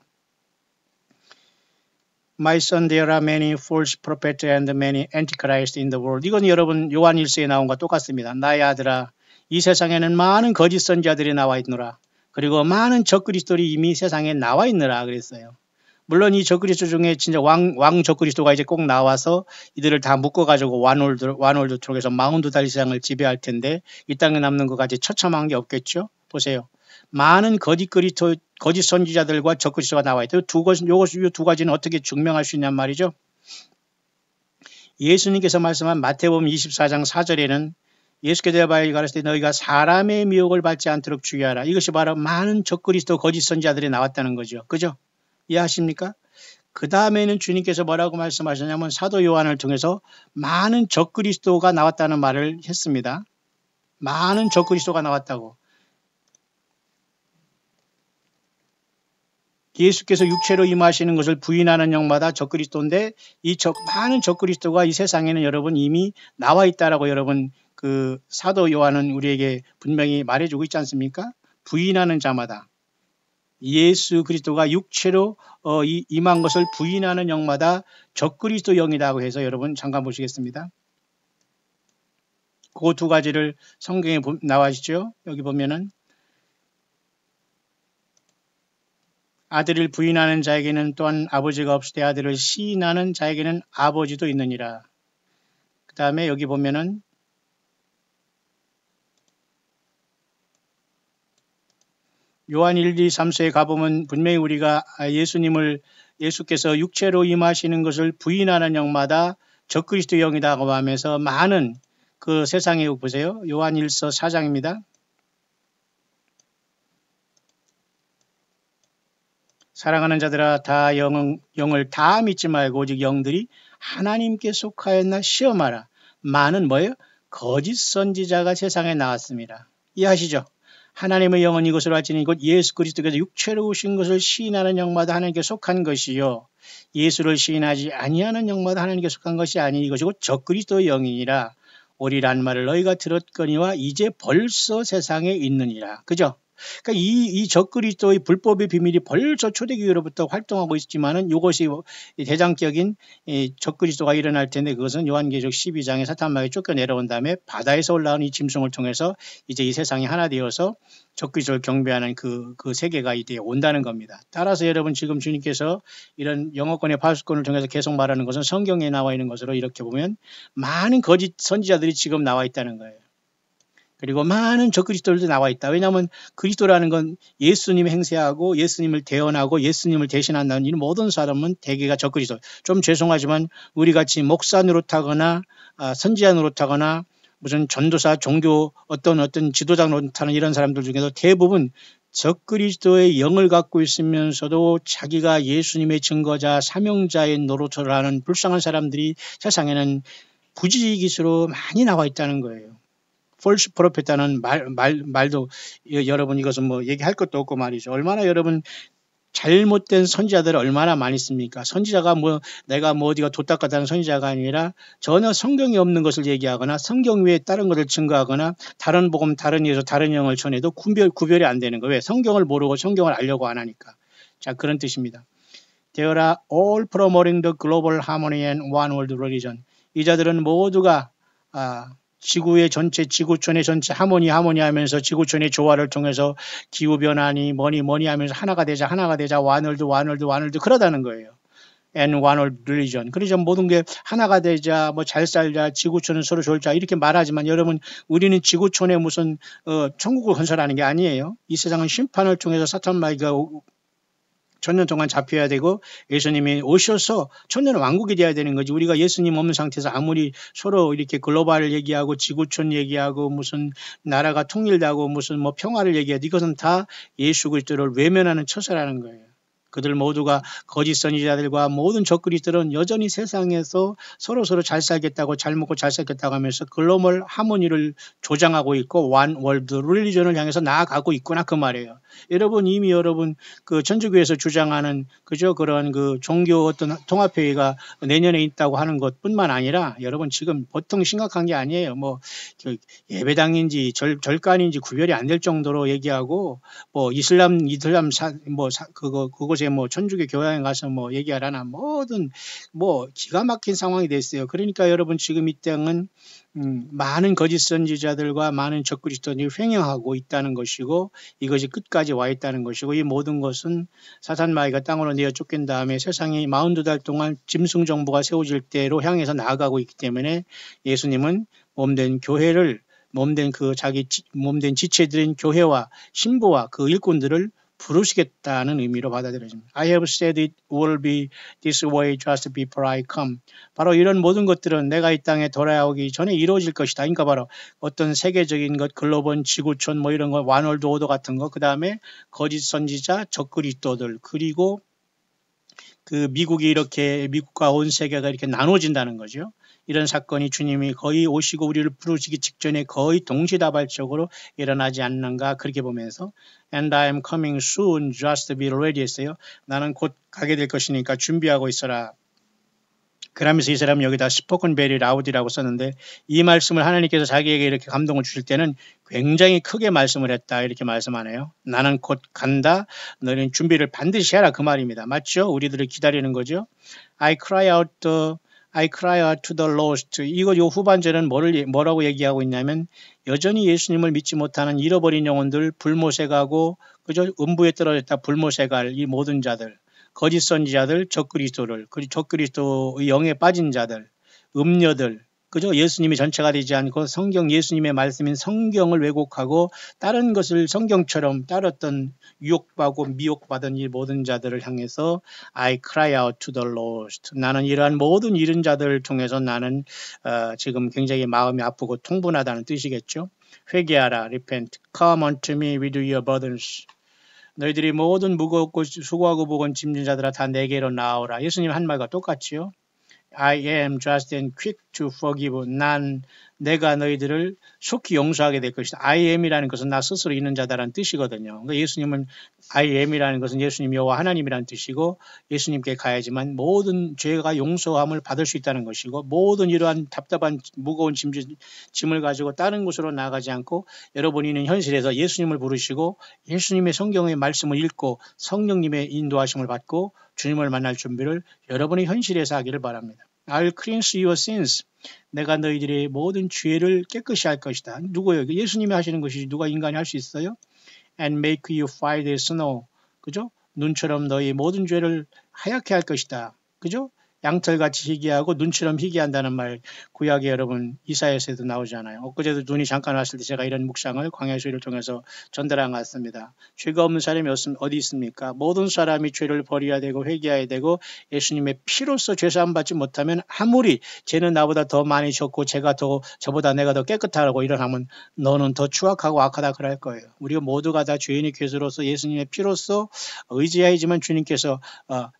My son, there are many false prophets and many antichrists in the world. 이건 여러분 요한 1서에 나온 것과 똑같습니다. 나의 아들아, 이 세상에는 많은 거짓 선지자들이 나와 있노라. 그리고 많은 적그리스도들이 이미 세상에 나와 있노라 그랬어요. 물론 이 적그리스도 중에 진짜 왕 적그리스도가 이제 꼭 나와서 이들을 다 묶어가지고 완월드 쪽에서 42달 세상을 지배할 텐데 이 땅에 남는 것까지 처참한 게 없겠죠. 보세요. 많은 거짓 선지자들과 적그리스도가 나와 있다. 이 두 가지는 어떻게 증명할 수 있냔 말이죠. 예수님께서 말씀한 마태복음 24장 4절에는 예수께 대하여 가르치되 너희가 사람의 미혹을 받지 않도록 주의하라. 이것이 바로 많은 적그리스도 거짓 선지자들이 나왔다는 거죠. 그죠? 이해하십니까? 그 다음에는 주님께서 뭐라고 말씀하셨냐면 사도 요한을 통해서 많은 적그리스도가 나왔다는 말을 했습니다. 많은 적그리스도가 나왔다고. 예수께서 육체로 임하시는 것을 부인하는 영마다 적그리스도인데 이 많은 적그리스도가 이 세상에는 여러분 이미 나와 있다라고 여러분 그 사도 요한은 우리에게 분명히 말해주고 있지 않습니까? 부인하는 자마다 예수 그리스도가 육체로 임한 것을 부인하는 영마다 적그리스도 영이라고 해서 여러분 잠깐 보시겠습니다. 그 두 가지를 성경에 나와 있죠. 여기 보면은 아들을 부인하는 자에게는 또한 아버지가 없으되 아들을 시인하는 자에게는 아버지도 있느니라. 그 다음에 여기 보면은 요한 1, 2, 3서에 가보면 분명히 우리가 예수께서 육체로 임하시는 것을 부인하는 영마다 적그리스도 영이라고 하면서 많은 그 세상에 보세요. 요한 1서 4장입니다. 사랑하는 자들아 다 영을 다 믿지 말고 오직 영들이 하나님께 속하였나 시험하라. 많은 뭐예요? 거짓 선지자가 세상에 나왔습니다. 이해하시죠? 하나님의 영은 이것으로 할지니 곧 예수 그리스도께서 육체로 오신 것을 시인하는 영마다 하나님께 속한 것이요. 예수를 시인하지 아니하는 영마다 하나님께 속한 것이 아니 이것이고 적그리스도의 영이니라. 오리란 말을 너희가 들었거니와 이제 벌써 세상에 있느니라. 그죠? 그러니까 이 적그리스도의 불법의 비밀이 벌써 초대교회로부터 활동하고 있지만은 이것이 대장격인 적그리스도가 일어날 텐데 그것은 요한계시록 12장에 사탄마귀 쫓겨내려온 다음에 바다에서 올라온 이 짐승을 통해서 이제 이 세상이 하나 되어서 적그리스도를 경배하는 그 세계가 이제 온다는 겁니다. 따라서 여러분 지금 주님께서 이런 영어권의 파수권을 통해서 계속 말하는 것은 성경에 나와 있는 것으로 이렇게 보면 많은 거짓 선지자들이 지금 나와 있다는 거예요. 그리고 많은 적그리스도들도 나와 있다. 왜냐하면 그리스도라는 건 예수님이 행세하고 예수님을 대언하고 예수님을 대신한다는 이 모든 사람은 대개가 적그리스도. 좀 죄송하지만 우리같이 목사 노릇하거나 선지자 노릇하거나 무슨 전도사, 종교 어떤 지도자 노릇하는 이런 사람들 중에도 대부분 적그리스도의 영을 갖고 있으면서도 자기가 예수님의 증거자, 사명자의 노릇을 하는 불쌍한 사람들이 세상에는 부지기수로 많이 나와 있다는 거예요. 폴스 프로페타는 말도 여러분 이것은 뭐 얘기할 것도 없고 말이죠. 얼마나 여러분 잘못된 선지자들을 얼마나 많이 씁니까? 선지자가 뭐 내가 뭐 어디가 도딱하다는 선지자가 아니라 전혀 성경이 없는 것을 얘기하거나 성경 외에 다른 것을 증거하거나 다른 복음, 다른 예수, 다른 영을 전해도 구별이 안 되는 거예요. 왜? 성경을 모르고 성경을 알려고 안 하니까. 자, 그런 뜻입니다. They are all promoting the global harmony and one world religion. 이 자들은 모두가 지구의 전체, 지구촌의 전체 하모니 하면서 지구촌의 조화를 통해서 기후변화니 뭐니 하면서 하나가 되자, 와널드 그러다는 거예요. And one world religion. 그래서 모든 게 하나가 되자, 뭐 잘 살자, 지구촌은 서로 좋자 이렇게 말하지만 여러분 우리는 지구촌에 무슨 천국을 건설하는 게 아니에요. 이 세상은 심판을 통해서 사탄 마귀가 천년 동안 잡혀야 되고 예수님이 오셔서 천년 왕국이 돼야 되는 거지. 우리가 예수님 없는 상태에서 아무리 서로 이렇게 글로벌 얘기하고 지구촌 얘기하고 무슨 나라가 통일되고 무슨 뭐 평화를 얘기해도 이것은 다 예수 그리스도를 외면하는 처사라는 거예요. 그들 모두가 거짓 선지자들과 모든 적그리스도들은 여전히 세상에서 서로 잘 살겠다고 잘 먹고 잘 살겠다고 하면서 글로벌 하모니를 조장하고 있고 원 월드 릴리전을 향해서 나아가고 있구나 그 말이에요. 여러분 이미 여러분 그 천주교에서 주장하는 그저 그런 그 종교 어떤 통합회의가 내년에 있다고 하는 것뿐만 아니라 여러분 지금 보통 심각한 게 아니에요. 뭐 예배당인지 절간인지 구별이 안 될 정도로 얘기하고 뭐 이슬람 그곳에 뭐 천주교 교회에 가서 뭐 얘기하라나 뭐든 뭐 기가 막힌 상황이 됐어요. 그러니까 여러분 지금 이 땅은 많은 거짓 선지자들과 많은 적그리스도들이 횡행하고 있다는 것이고 이것이 끝까지 와 있다는 것이고 이 모든 것은 사탄 마귀가 땅으로 내어 쫓긴 다음에 세상이 42달 동안 짐승 정부가 세워질 때로 향해서 나아가고 있기 때문에 예수님은 몸된 교회를 몸된 지체들인 교회와 신부와 그 일꾼들을 부르시겠다는 의미로 받아들여집니다. I have said it will be this way just before I come. 바로 이런 모든 것들은 내가 이 땅에 돌아오기 전에 이루어질 것이다. 그러니까 바로 어떤 세계적인 것, 글로벌 지구촌 뭐 이런 거, 완월드 오더 같은 거, 그 다음에 거짓 선지자, 적그리스도들, 그리고 그 미국과 온 세계가 이렇게 나눠진다는 거죠. 이런 사건이 주님이 거의 오시고 우리를 부르시기 직전에 거의 동시다발적으로 일어나지 않는가 그렇게 보면서 And I am coming soon, just be ready 했어요. 나는 곧 가게 될 것이니까 준비하고 있어라. 그러면서 이 사람은 여기다 spoken very loud이라고 썼는데 이 말씀을 하나님께서 자기에게 이렇게 감동을 주실 때는 굉장히 크게 말씀을 했다 이렇게 말씀하네요. 나는 곧 간다. 너는 준비를 반드시 해라 그 말입니다. 맞죠? 우리들을 기다리는 거죠. I cry out to the lost. 이거 요 후반절은 뭐라고 얘기하고 있냐면 여전히 예수님을 믿지 못하는 잃어버린 영혼들, 불모세가고 그저 음부에 떨어졌다 불모세갈 이 모든 자들, 거짓 선지자들, 적그리스도를, 그리고 적그리스도의 영에 빠진 자들, 음녀들, 그저 예수님이 전체가 되지 않고 예수님의 말씀인 성경을 왜곡하고 다른 것을 성경처럼 따랐던 유혹받고 미혹받은 이 모든 자들을 향해서 I cry out to the lost. 나는 이러한 모든 잃은 자들을 통해서 나는 지금 굉장히 마음이 아프고 통분하다는 뜻이겠죠. 회개하라, repent, come unto me with your burdens. 너희들이 모든 무겁고 수고하고 무거운 짐진 자들아 다 내게로 나오라. 예수님 한 말과 똑같지요. I am just and quick to forgive. 내가 너희들을 속히 용서하게 될 것이다. I am이라는 것은 나 스스로 있는 자다라는 뜻이거든요. 그러니까 예수님은 I am이라는 것은 예수님 여호와 하나님이라는 뜻이고 예수님께 가야지만 모든 죄가 용서함을 받을 수 있다는 것이고 모든 이러한 답답한 무거운 짐을 가지고 다른 곳으로 나가지 않고 여러분이 있는 현실에서 예수님을 부르시고 예수님의 성경의 말씀을 읽고 성령님의 인도하심을 받고 주님을 만날 준비를 여러분의 현실에서 하기를 바랍니다. I'll cleanse your sins. 내가 너희들의 모든 죄를 깨끗이 할 것이다. 누구예요? 예수님이 하시는 것이지 누가 인간이 할 수 있어요? And make you white as snow. 그죠? 눈처럼 너희 모든 죄를 하얗게 할 것이다. 그죠? 양털같이 희귀하고 눈처럼 희귀한다는 말 구약에 여러분 이사야서에도 나오잖아요. 엊그제도 눈이 잠깐 왔을 때 제가 이런 묵상을 광야의 수위를 통해서 전달한 것 같습니다. 죄가 없는 사람이 어디 있습니까? 모든 사람이 죄를 버려야 되고 회개해야 되고 예수님의 피로써 죄사함 받지 못하면 아무리 죄는 나보다 더 많이 졌고 저보다 내가 더 깨끗하고 이러하면 너는 더 추악하고 악하다 그럴 거예요. 우리가 모두가 다 죄인의 괴수로서 예수님의 피로써 의지해야지만 주님께서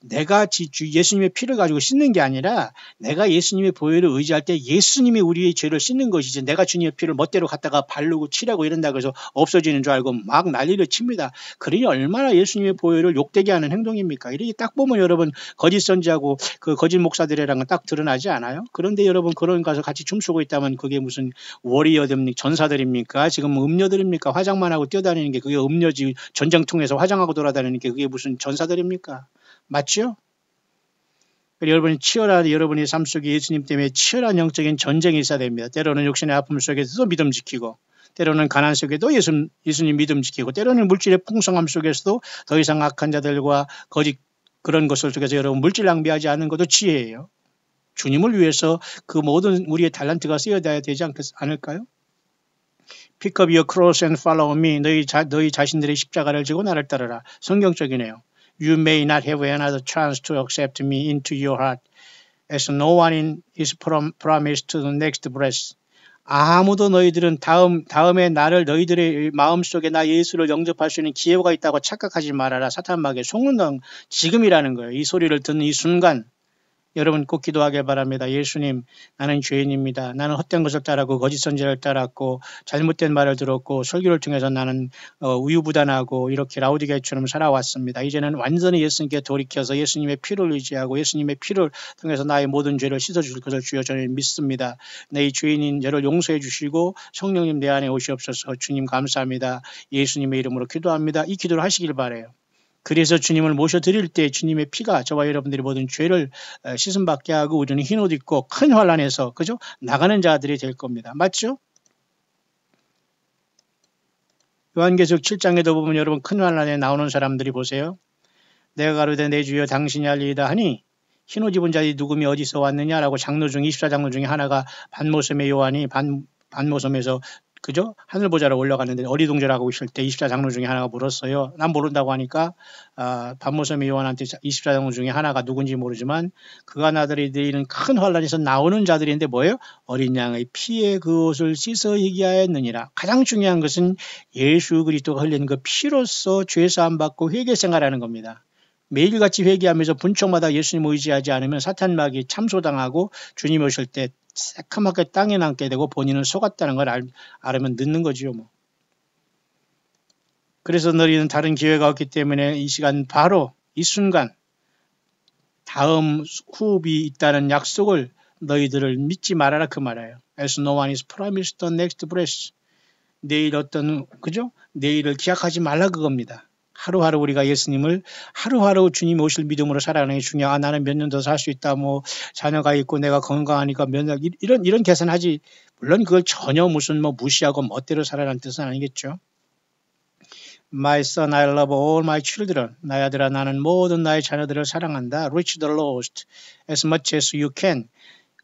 내가 예수님의 피를 가지고 씻는 게 아니라 내가 예수님의 보혈을 의지할 때 예수님이 우리의 죄를 씻는 것이지 내가 주님의 피를 멋대로 갖다가 바르고 칠하고 이런다고 해서 없어지는 줄 알고 막 난리를 칩니다. 그러니 얼마나 예수님의 보혈을 욕되게 하는 행동입니까? 이렇게 딱 보면 여러분 거짓 선지하고 그 거짓 목사들이랑은 딱 드러나지 않아요? 그런데 여러분 그런 가서 같이 춤추고 있다면 그게 무슨 워리어입니까? 전사들입니까? 지금 음녀들입니까? 화장만 하고 뛰어다니는 게 그게 음녀지 전쟁통에서 화장하고 돌아다니는 게 그게 무슨 전사들입니까? 맞죠? 여러분이 여러분의 삶 속에 예수님 때문에 치열한 영적인 전쟁이 있어야 됩니다. 때로는 욕심의 아픔 속에서도 믿음 지키고 때로는 가난 속에도 예수님 믿음 지키고 때로는 물질의 풍성함 속에서도 더 이상 악한 자들과 거짓 그런 것을 통해서 여러분 물질 낭비하지 않는 것도 지혜예요. 주님을 위해서 그 모든 우리의 탤런트가 쓰여져야 되지 않을까요? Pick up your cross and follow me. 너희 자신들의 십자가를 지고 나를 따르라. 성경적이네요. You may not have another chance to accept me into your heart, as no one is promised to the next breath. 아무도 너희들은 다음에 너희들의 마음속에 나 예수를 영접할 수 있는 기회가 있다고 착각하지 말아라. 사탄마귀에 속는 지금이라는 거예요. 이 소리를 듣는 이 순간 여러분 꼭 기도하길 바랍니다. 예수님, 나는 죄인입니다. 나는 헛된 것을 따랐고 거짓 선지를 따랐고 잘못된 말을 들었고 설교를 통해서 나는 우유부단하고 이렇게 라우디게처럼 살아왔습니다. 이제는 완전히 예수님께 돌이켜서 예수님의 피를 의지하고 예수님의 피를 통해서 나의 모든 죄를 씻어줄 것을 주여 저는 믿습니다. 내 죄인인 저를 용서해 주시고 성령님 내 안에 오시옵소서. 주님 감사합니다. 예수님의 이름으로 기도합니다. 이 기도를 하시길 바라요. 그래서 주님을 모셔드릴 때 주님의 피가 저와 여러분들이 모든 죄를 씻음받게 하고 우리는 흰 옷 입고 큰 환란에서 그죠? 나가는 자들이 될 겁니다. 맞죠? 요한계시록 7장에도 보면 여러분 큰 환란에 나오는 사람들이 보세요. 내가 가로되 내 주여 당신이 알리이다 하니 흰 옷 입은 자들이 누구미 어디서 왔느냐라고 장로 중 24장로 중에 하나가 반모섬의 요한이 반모섬에서 그죠? 하늘 보좌로 올라갔는데 어리둥절하고 있을 때 24장로 중에 하나가 물었어요. 난 모른다고 하니까 반모섬의 요한한테 24장로 중에 하나가 누군지 모르지만 그가 나들이는 큰 환란에서 나오는 자들인데 뭐예요? 어린 양의 피에 그 옷을 씻어 희귀하였느니라. 가장 중요한 것은 예수 그리스도가 흘린 그 피로써 죄사함 받고 회개 생활하는 겁니다. 매일같이 회개하면서 분초마다 예수님 의지하지 않으면 사탄마귀 참소당하고 주님 오실 때 새카맣게 땅에 남게 되고 본인은 속았다는 걸 알으면 늦는 거지요. 뭐. 그래서 너희는 다른 기회가 없기 때문에 이 시간 바로 이 순간 다음 호흡이 있다는 약속을 너희들을 믿지 말아라 그 말이에요. As no one is promised the next breath. 내일 그죠? 내일을 기약하지 말라 그겁니다. 하루하루 우리가 예수님을 하루하루 주님 오실 믿음으로 살아가는 게 중요해. 나는 몇 년 더 살 수 있다. 뭐 자녀가 있고 내가 건강하니까 몇 년 이런 계산하지. 물론 그걸 전혀 무슨 무시하고 멋대로 살아라는 뜻은 아니겠죠. My son, I love all my children. 나의 아들아 나는 모든 나의 자녀들을 사랑한다. Reach the lost as much as you can.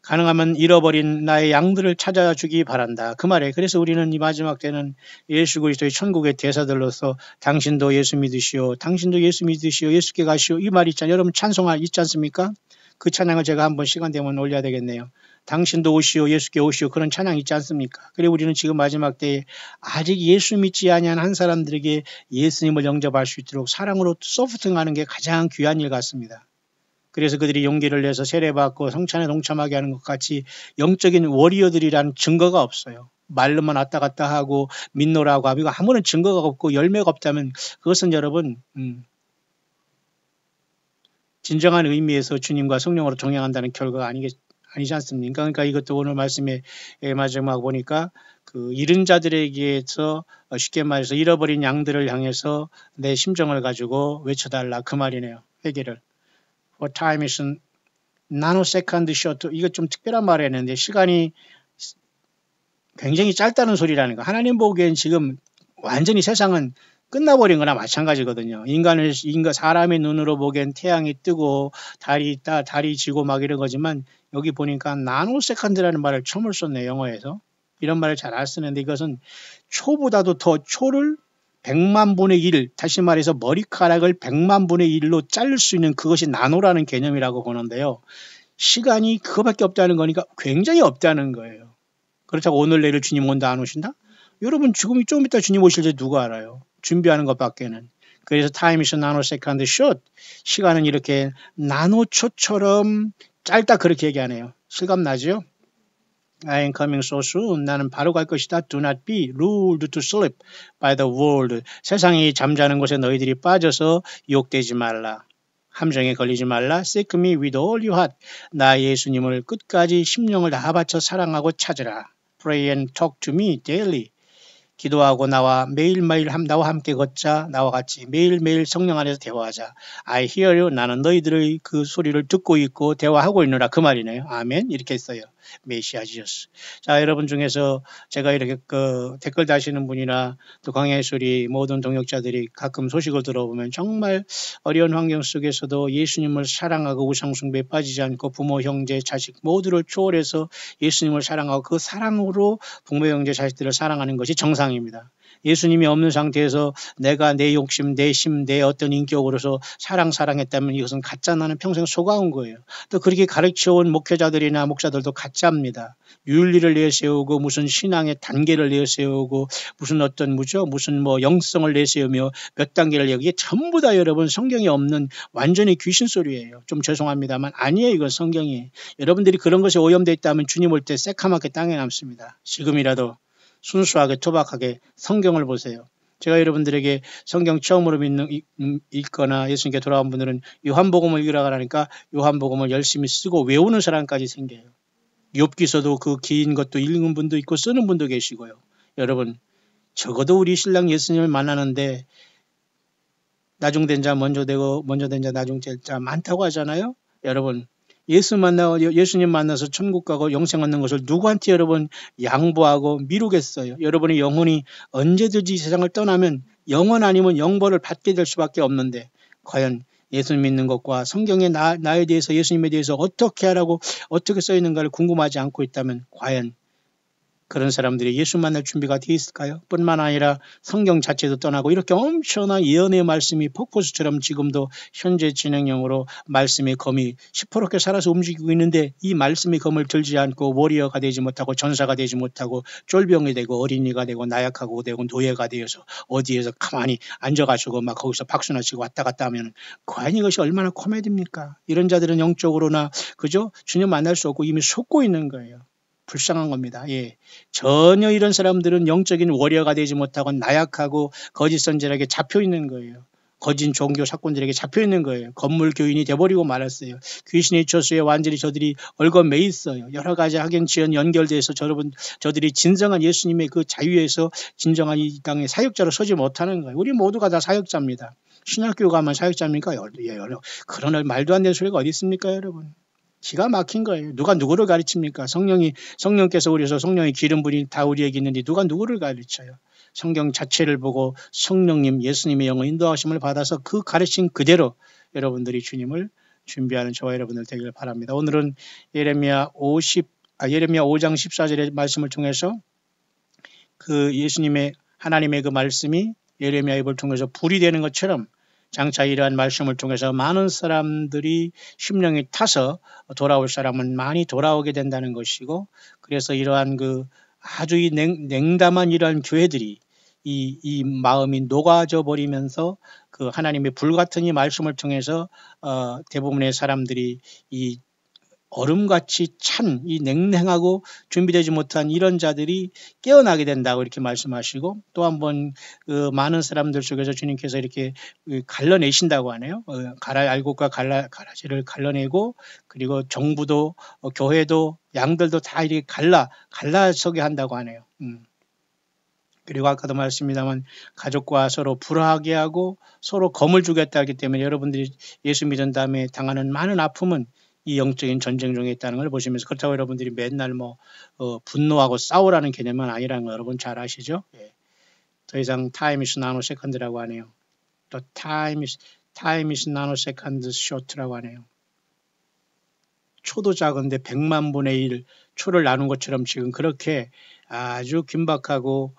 가능하면 잃어버린 나의 양들을 찾아주기 바란다. 그 말에 그래서 우리는 이 마지막 때는 예수 그리스도의 천국의 대사들로서 당신도 예수 믿으시오. 당신도 예수 믿으시오. 예수께 가시오. 이 말 있잖아요. 여러분 찬송할 있지 않습니까? 그 찬양을 제가 한번 시간 되면 올려야 되겠네요. 당신도 오시오. 예수께 오시오. 그런 찬양 있지 않습니까? 그리고 우리는 지금 마지막 때에 아직 예수 믿지 아니한 한 사람들에게 예수님을 영접할 수 있도록 사랑으로 소프팅하는 게 가장 귀한 일 같습니다. 그래서 그들이 용기를 내서 세례받고 성찬에 동참하게 하는 것 같이 영적인 워리어들이라는 증거가 없어요. 말로만 왔다 갔다 하고 믿노라고 하고 아무런 증거가 없고 열매가 없다면 그것은 여러분 진정한 의미에서 주님과 성령으로 동행한다는 결과가 아니지 않습니까? 그러니까 이것도 오늘 말씀의 마지막 보니까 그 잃은 자들에게서 쉽게 말해서 잃어버린 양들을 향해서 내 심정을 가지고 외쳐달라 그 말이네요. 회개를. For time is nanosecond short. 이거 좀 특별한 말을 했는데 시간이 굉장히 짧다는 소리라는 거. 하나님 보기엔 지금 완전히 세상은 끝나버린 거나 마찬가지거든요. 사람의 눈으로 보기엔 태양이 뜨고 달이 지고 막 이런 거지만 여기 보니까 나노세컨드라는 말을 처음 썼네, 영어에서. 이런 말을 잘 안 쓰는데 이것은 초보다도 더 초를 100만 분의 1, 다시 말해서 머리카락을 100만 분의 1로 자를 수 있는 그것이 나노라는 개념이라고 보는데요. 시간이 그거밖에 없다는 거니까 굉장히 없다는 거예요. 그렇다고 오늘 내일 주님 온다 안 오신다? 여러분 지금이 좀 이따 주님 오실 때 누가 알아요? 준비하는 것밖에는. 그래서 time is a nanosecond short. 시간은 이렇게 나노초처럼 짧다 그렇게 얘기하네요. 실감 나죠? I am coming so soon. 나는 바로 갈 것이다. Do not be lured to sleep by the world. 세상이 잠자는 곳에 너희들이 빠져서 유혹되지 말라. 함정에 걸리지 말라. Seek me with all your heart. 나 예수님을 끝까지 심령을 다 바쳐 사랑하고 찾으라. Pray and talk to me daily. 기도하고 나와 매일매일 나와 함께 걷자. 나와 같이 매일매일 성령 안에서 대화하자. I hear you. 나는 너희들의 그 소리를 듣고 있고 대화하고 있노라. 그 말이네요. 아멘. 이렇게 했어요. 메시아 지저스. 자, 여러분 중에서 제가 이렇게 댓글 다시는 분이나 또 광야의 소리 모든 동역자들이 가끔 소식을 들어보면 정말 어려운 환경 속에서도 예수님을 사랑하고 우상숭배에 빠지지 않고 부모, 형제, 자식 모두를 초월해서 예수님을 사랑하고 그 사랑으로 부모, 형제, 자식들을 사랑하는 것이 정상입니다. 예수님이 없는 상태에서 내가 내 욕심, 내 심, 내 어떤 인격으로서 사랑했다면 이것은 가짜. 나는 평생 속아온 거예요. 또 그렇게 가르쳐온 목회자들이나 목사들도 가짜입니다. 윤리를 내세우고 무슨 신앙의 단계를 내세우고 무슨 영성을 내세우며 몇 단계를 이게 전부 다 여러분 성경에 없는 완전히 귀신 소리예요. 좀 죄송합니다만 아니에요. 이건 성경이에요. 여러분들이 그런 것에 오염되어 있다면 주님 올 때 새카맣게 땅에 남습니다. 지금이라도 순수하게 투박하게 성경을 보세요. 제가 여러분들에게 성경 처음으로 읽거나 예수님께 돌아온 분들은 요한복음을 읽으라고 하니까 요한복음을 열심히 쓰고 외우는 사람까지 생겨요. 욥기서도 그 긴 것도 읽는 분도 있고 쓰는 분도 계시고요. 여러분 적어도 우리 신랑 예수님을 만나는데 나중된 자 먼저 되고 먼저 된 자 나중될 자 많다고 하잖아요. 여러분 예수님 만나서 천국 가고 영생 얻는 것을 누구한테 여러분 양보하고 미루겠어요. 여러분의 영혼이 언제든지 세상을 떠나면 영원 아니면 영벌을 받게 될 수밖에 없는데 과연 예수님 믿는 것과 성경에 나에 대해서 예수님에 대해서 어떻게 하라고 어떻게 써 있는가를 궁금하지 않고 있다면 과연 그런 사람들이 예수 만날 준비가 되어 있을까요? 뿐만 아니라 성경 자체도 떠나고 이렇게 엄청난 예언의 말씀이 폭포수처럼 지금도 현재 진행형으로 말씀의 검이 시퍼렇게 살아서 움직이고 있는데 이 말씀의 검을 들지 않고 워리어가 되지 못하고 전사가 되지 못하고 쫄병이 되고 어린이가 되고 나약하고 되고 노예가 되어서 어디에서 가만히 앉아가지고 막 거기서 박수나 치고 왔다 갔다 하면 과연 이것이 얼마나 코미디입니까? 이런 자들은 영적으로나 그죠? 주님 만날 수 없고 이미 속고 있는 거예요. 불쌍한 겁니다. 예. 전혀 이런 사람들은 영적인 워리어가 되지 못하고 나약하고 거짓 선지자에게 잡혀 있는 거예요. 거짓 종교 사건들에게 잡혀 있는 거예요. 건물 교인이 돼버리고 말았어요. 귀신의 저수에 완전히 저들이 얽어매 있어요. 여러 가지 학연지연 연결돼서 저들이 진정한 예수님의 그 자유에서 진정한 이 땅의 사역자로 서지 못하는 거예요. 우리 모두가 다 사역자입니다. 신학교 가면 사역자입니까? 그런 말도 안 되는 소리가 어디 있습니까, 여러분? 기가 막힌 거예요. 누가 누구를 가르칩니까? 성령께서 우리에서 성령의 기름 분이 다 우리에게 있는데 누가 누구를 가르쳐요? 성경 자체를 보고 성령님, 예수님의 영의 인도하심을 받아서 그 가르침 그대로 여러분들이 주님을 준비하는 저와 여러분들 되기를 바랍니다. 오늘은 예레미야 5장 14절의 말씀을 통해서 그 하나님의 그 말씀이 예레미야 입을 통해서 불이 되는 것처럼 장차 이러한 말씀을 통해서 많은 사람들이 심령이 타서 돌아올 사람은 많이 돌아오게 된다는 것이고 그래서 이러한 그 아주 냉담한 이러한 교회들이 이 마음이 녹아져 버리면서 그 하나님의 불같은 이 말씀을 통해서 대부분의 사람들이 이 얼음같이 찬 이 냉랭하고 준비되지 못한 이런 자들이 깨어나게 된다고 이렇게 말씀하시고 또 한번 그 많은 사람들 속에서 주님께서 이렇게 갈라내신다고 하네요. 알곡과 가라지를 갈라내고 그리고 정부도 교회도 양들도 다 이렇게 갈라서게 한다고 하네요. 그리고 아까도 말씀입니다만 가족과 서로 불화하게 하고 서로 검을 주겠다 하기 때문에 여러분들이 예수 믿은 다음에 당하는 많은 아픔은 이 영적인 전쟁 중에 있다는 걸 보시면서 그렇다고 여러분들이 맨날 분노하고 싸우라는 개념은 아니라는 거 여러분 잘 아시죠? 예. 더 이상 time is nanosecond라고 하네요. 또 time is nanosecond short라고 하네요. 초도 작은데 100만 분의 1 초를 나눈 것처럼 지금 그렇게 아주 긴박하고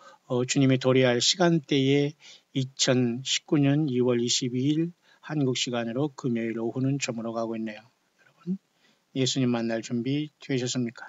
주님이 도래할 시간대에 2019년 2월 22일 한국 시간으로 금요일 오후는 저물어 가고 있네요. 여러분, 예수님 만날 준비 되셨습니까?